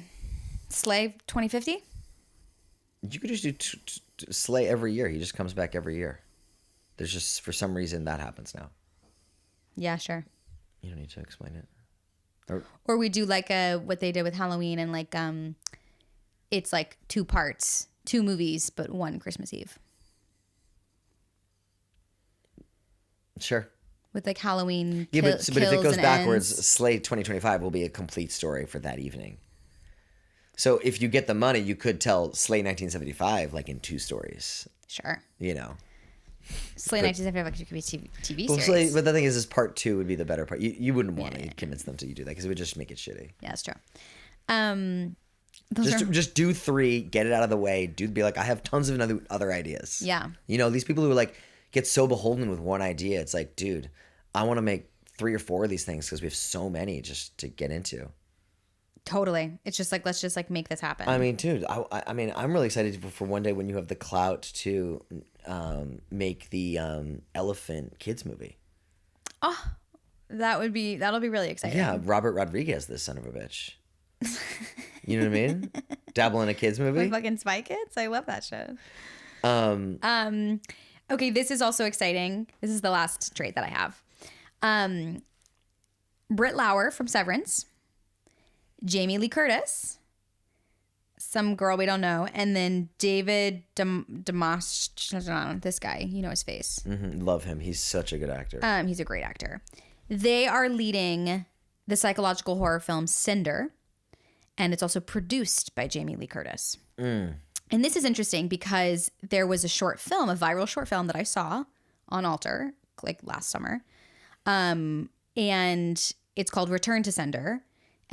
Slay 2050? You could just do Slay every year. He just comes back every year. There's just, for some reason, that happens now. Yeah, sure. You don't need to explain it. Or we do like what they did with Halloween, and like it's like 2 parts, 2 movies, but 1 Christmas Eve. Sure. With like Halloween Yeah, but if it goes backwards, ends. Slay 2025 will be a complete story for that evening. So if you get the money, you could tell Slay 1975 like in 2 stories. Sure. You know. Slay 1975 could be TV Well, series. but the thing is part 2 would be the better part. You wouldn't want to convince them to do that because it would just make it shitty. Yeah, that's true. Just do 3, get it out of the way. Be like, I have tons of other ideas. Yeah. You know, these people who like get so beholden with one idea. It's like, dude, I want to make 3 or 4 of these things because we have so many just to get into. Totally. It's just like, let's just like make this happen. I mean, dude, I mean, I'm really excited for one day when you have the clout to make the elephant kids movie. Oh, that'll be really exciting. Yeah, Robert Rodriguez, this son of a bitch. You know what I mean? Dabble in a kids movie. With fucking Spy Kids. I love that shit. Okay, this is also exciting. This is the last trait that I have. Britt Lauer from Severance, Jamie Lee Curtis, some girl we don't know, and then David Dimash, this guy, you know his face. Mm-hmm. Love him. He's such a good actor. He's a great actor. They are leading the psychological horror film Cinder, and it's also produced by Jamie Lee Curtis. And this is interesting because there was a viral short film that I saw on Alter like last summer. And it's called Return to Sender.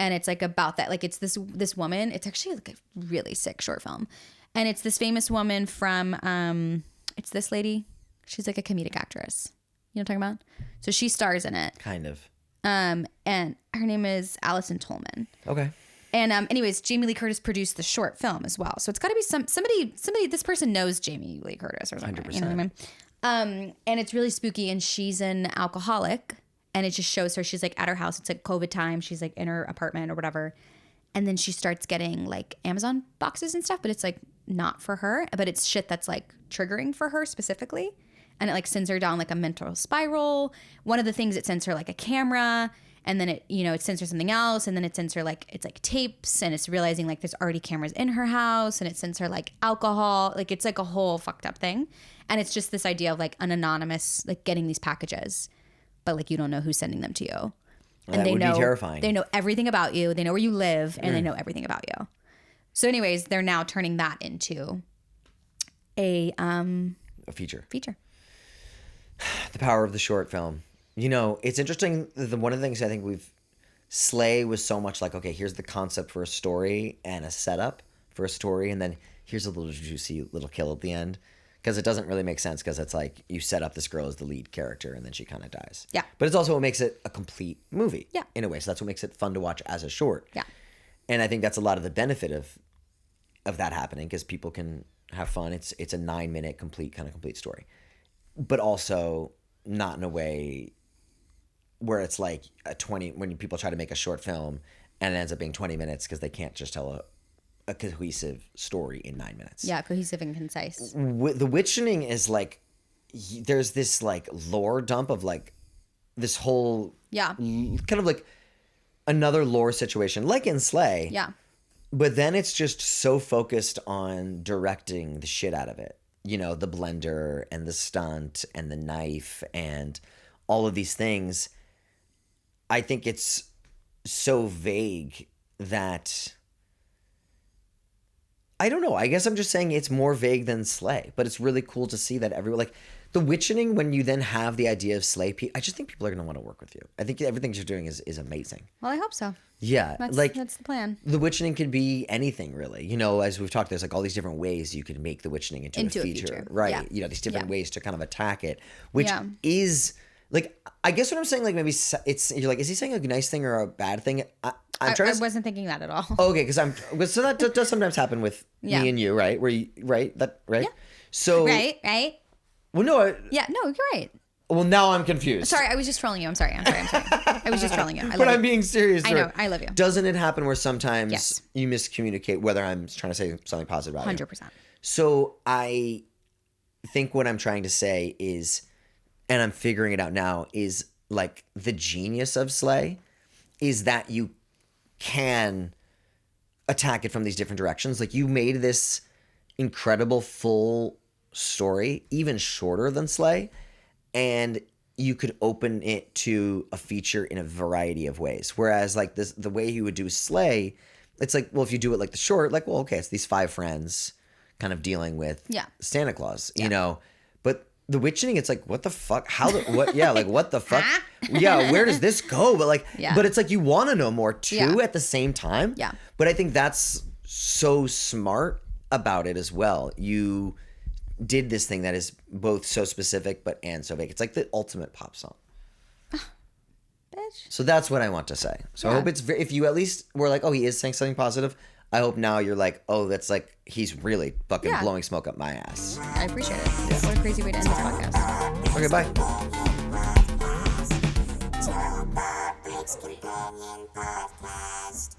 And it's like about that. Like it's this woman. It's actually like a really sick short film. And it's this famous woman from, it's this lady. She's like a comedic actress. You know what I'm talking about? So she stars in it. Kind of. And her name is Allison Tolman. Okay. And anyways, Jamie Lee Curtis produced the short film as well. So it's got to be somebody. This person knows Jamie Lee Curtis or something. 100%. You know what I mean? And it's really spooky. And she's an alcoholic. And it just shows her. She's like at her house. It's like COVID time. She's like in her apartment or whatever. And then she starts getting like Amazon boxes and stuff. But it's like not for her. But it's shit that's like triggering for her specifically. And it like sends her down like a mental spiral. One of the things it sends her like a camera, and then it, you know, it sends her something else, and then it sends her like, it's like tapes, and it's realizing like there's already cameras in her house, and it sends her like alcohol, like it's like a whole fucked up thing. And it's just this idea of like an anonymous, like getting these packages, but like you don't know who's sending them to you. And that would be terrifying. They know everything about you. They know where you live, and they know everything about you. So anyways, they're now turning that into a feature. The power of the short film. You know, it's interesting. One of the things I think Slay was so much like, okay, here's the concept for a story and a setup for a story, and then here's a little juicy little kill at the end. Because it doesn't really make sense, because it's like you set up this girl as the lead character and then she kind of dies. Yeah. But it's also what makes it a complete movie. Yeah. In a way. So that's what makes it fun to watch as a short. Yeah. And I think that's a lot of the benefit of that happening, because people can have fun. It's a 9-minute complete story. But also not in a way where it's like when people try to make a short film and it ends up being 20 minutes because they can't just tell a cohesive story in 9 minutes. Yeah, cohesive and concise. The Witchening is like, there's this like lore dump of like this whole kind of like another lore situation, like in Slay. Yeah. But then it's just so focused on directing the shit out of it. You know, the blender and the stunt and the knife and all of these things. I think it's so vague that, I don't know. I guess I'm just saying it's more vague than Slay, but it's really cool to see that everyone, like the Witchening, when you then have the idea of Slay, I just think people are going to want to work with you. I think everything you're doing is amazing. Well, I hope so. Yeah. That's the plan. The Witchening could be anything, really. You know, as we've talked, there's like all these different ways you can make the Witchening into a feature. Right. Yeah. You know, these different ways to kind of attack it, which is like, I guess what I'm saying, like maybe you're like, is he saying a nice thing or a bad thing? I wasn't thinking that at all. Okay, so that does sometimes happen with me and you, right? Right? Yeah. So Right. Well, no. Yeah, no, you're right. Well, now I'm confused. Sorry, I was just trolling you. I'm sorry. I was just trolling you. But I'm being serious. I know. I love you. Doesn't it happen where sometimes you miscommunicate whether I'm trying to say something positive about 100%. So I think what I'm trying to say is, and I'm figuring it out now, is like the genius of Slay is that you can attack it from these different directions. Like you made this incredible full story, even shorter than Slay, and you could open it to a feature in a variety of ways. Whereas like the way you would do Slay, it's like, well, if you do it like the short, like, well, okay, it's these 5 friends kind of dealing with Santa Claus, you know, but the Witchening, it's like, what the fuck? What the fuck? Yeah, where does this go? But like, but it's like you want to know more too at the same time. Yeah. But I think that's so smart about it as well. You did this thing that is both so specific and so vague. It's like the ultimate pop song. Bitch. So that's what I want to say. So I hope if you at least were like, oh, he is saying something positive, I hope now you're like, oh, that's like, he's really fucking blowing smoke up my ass. I appreciate it. What a crazy way to end this podcast. Okay, bye. JBBCP Companion Podcast.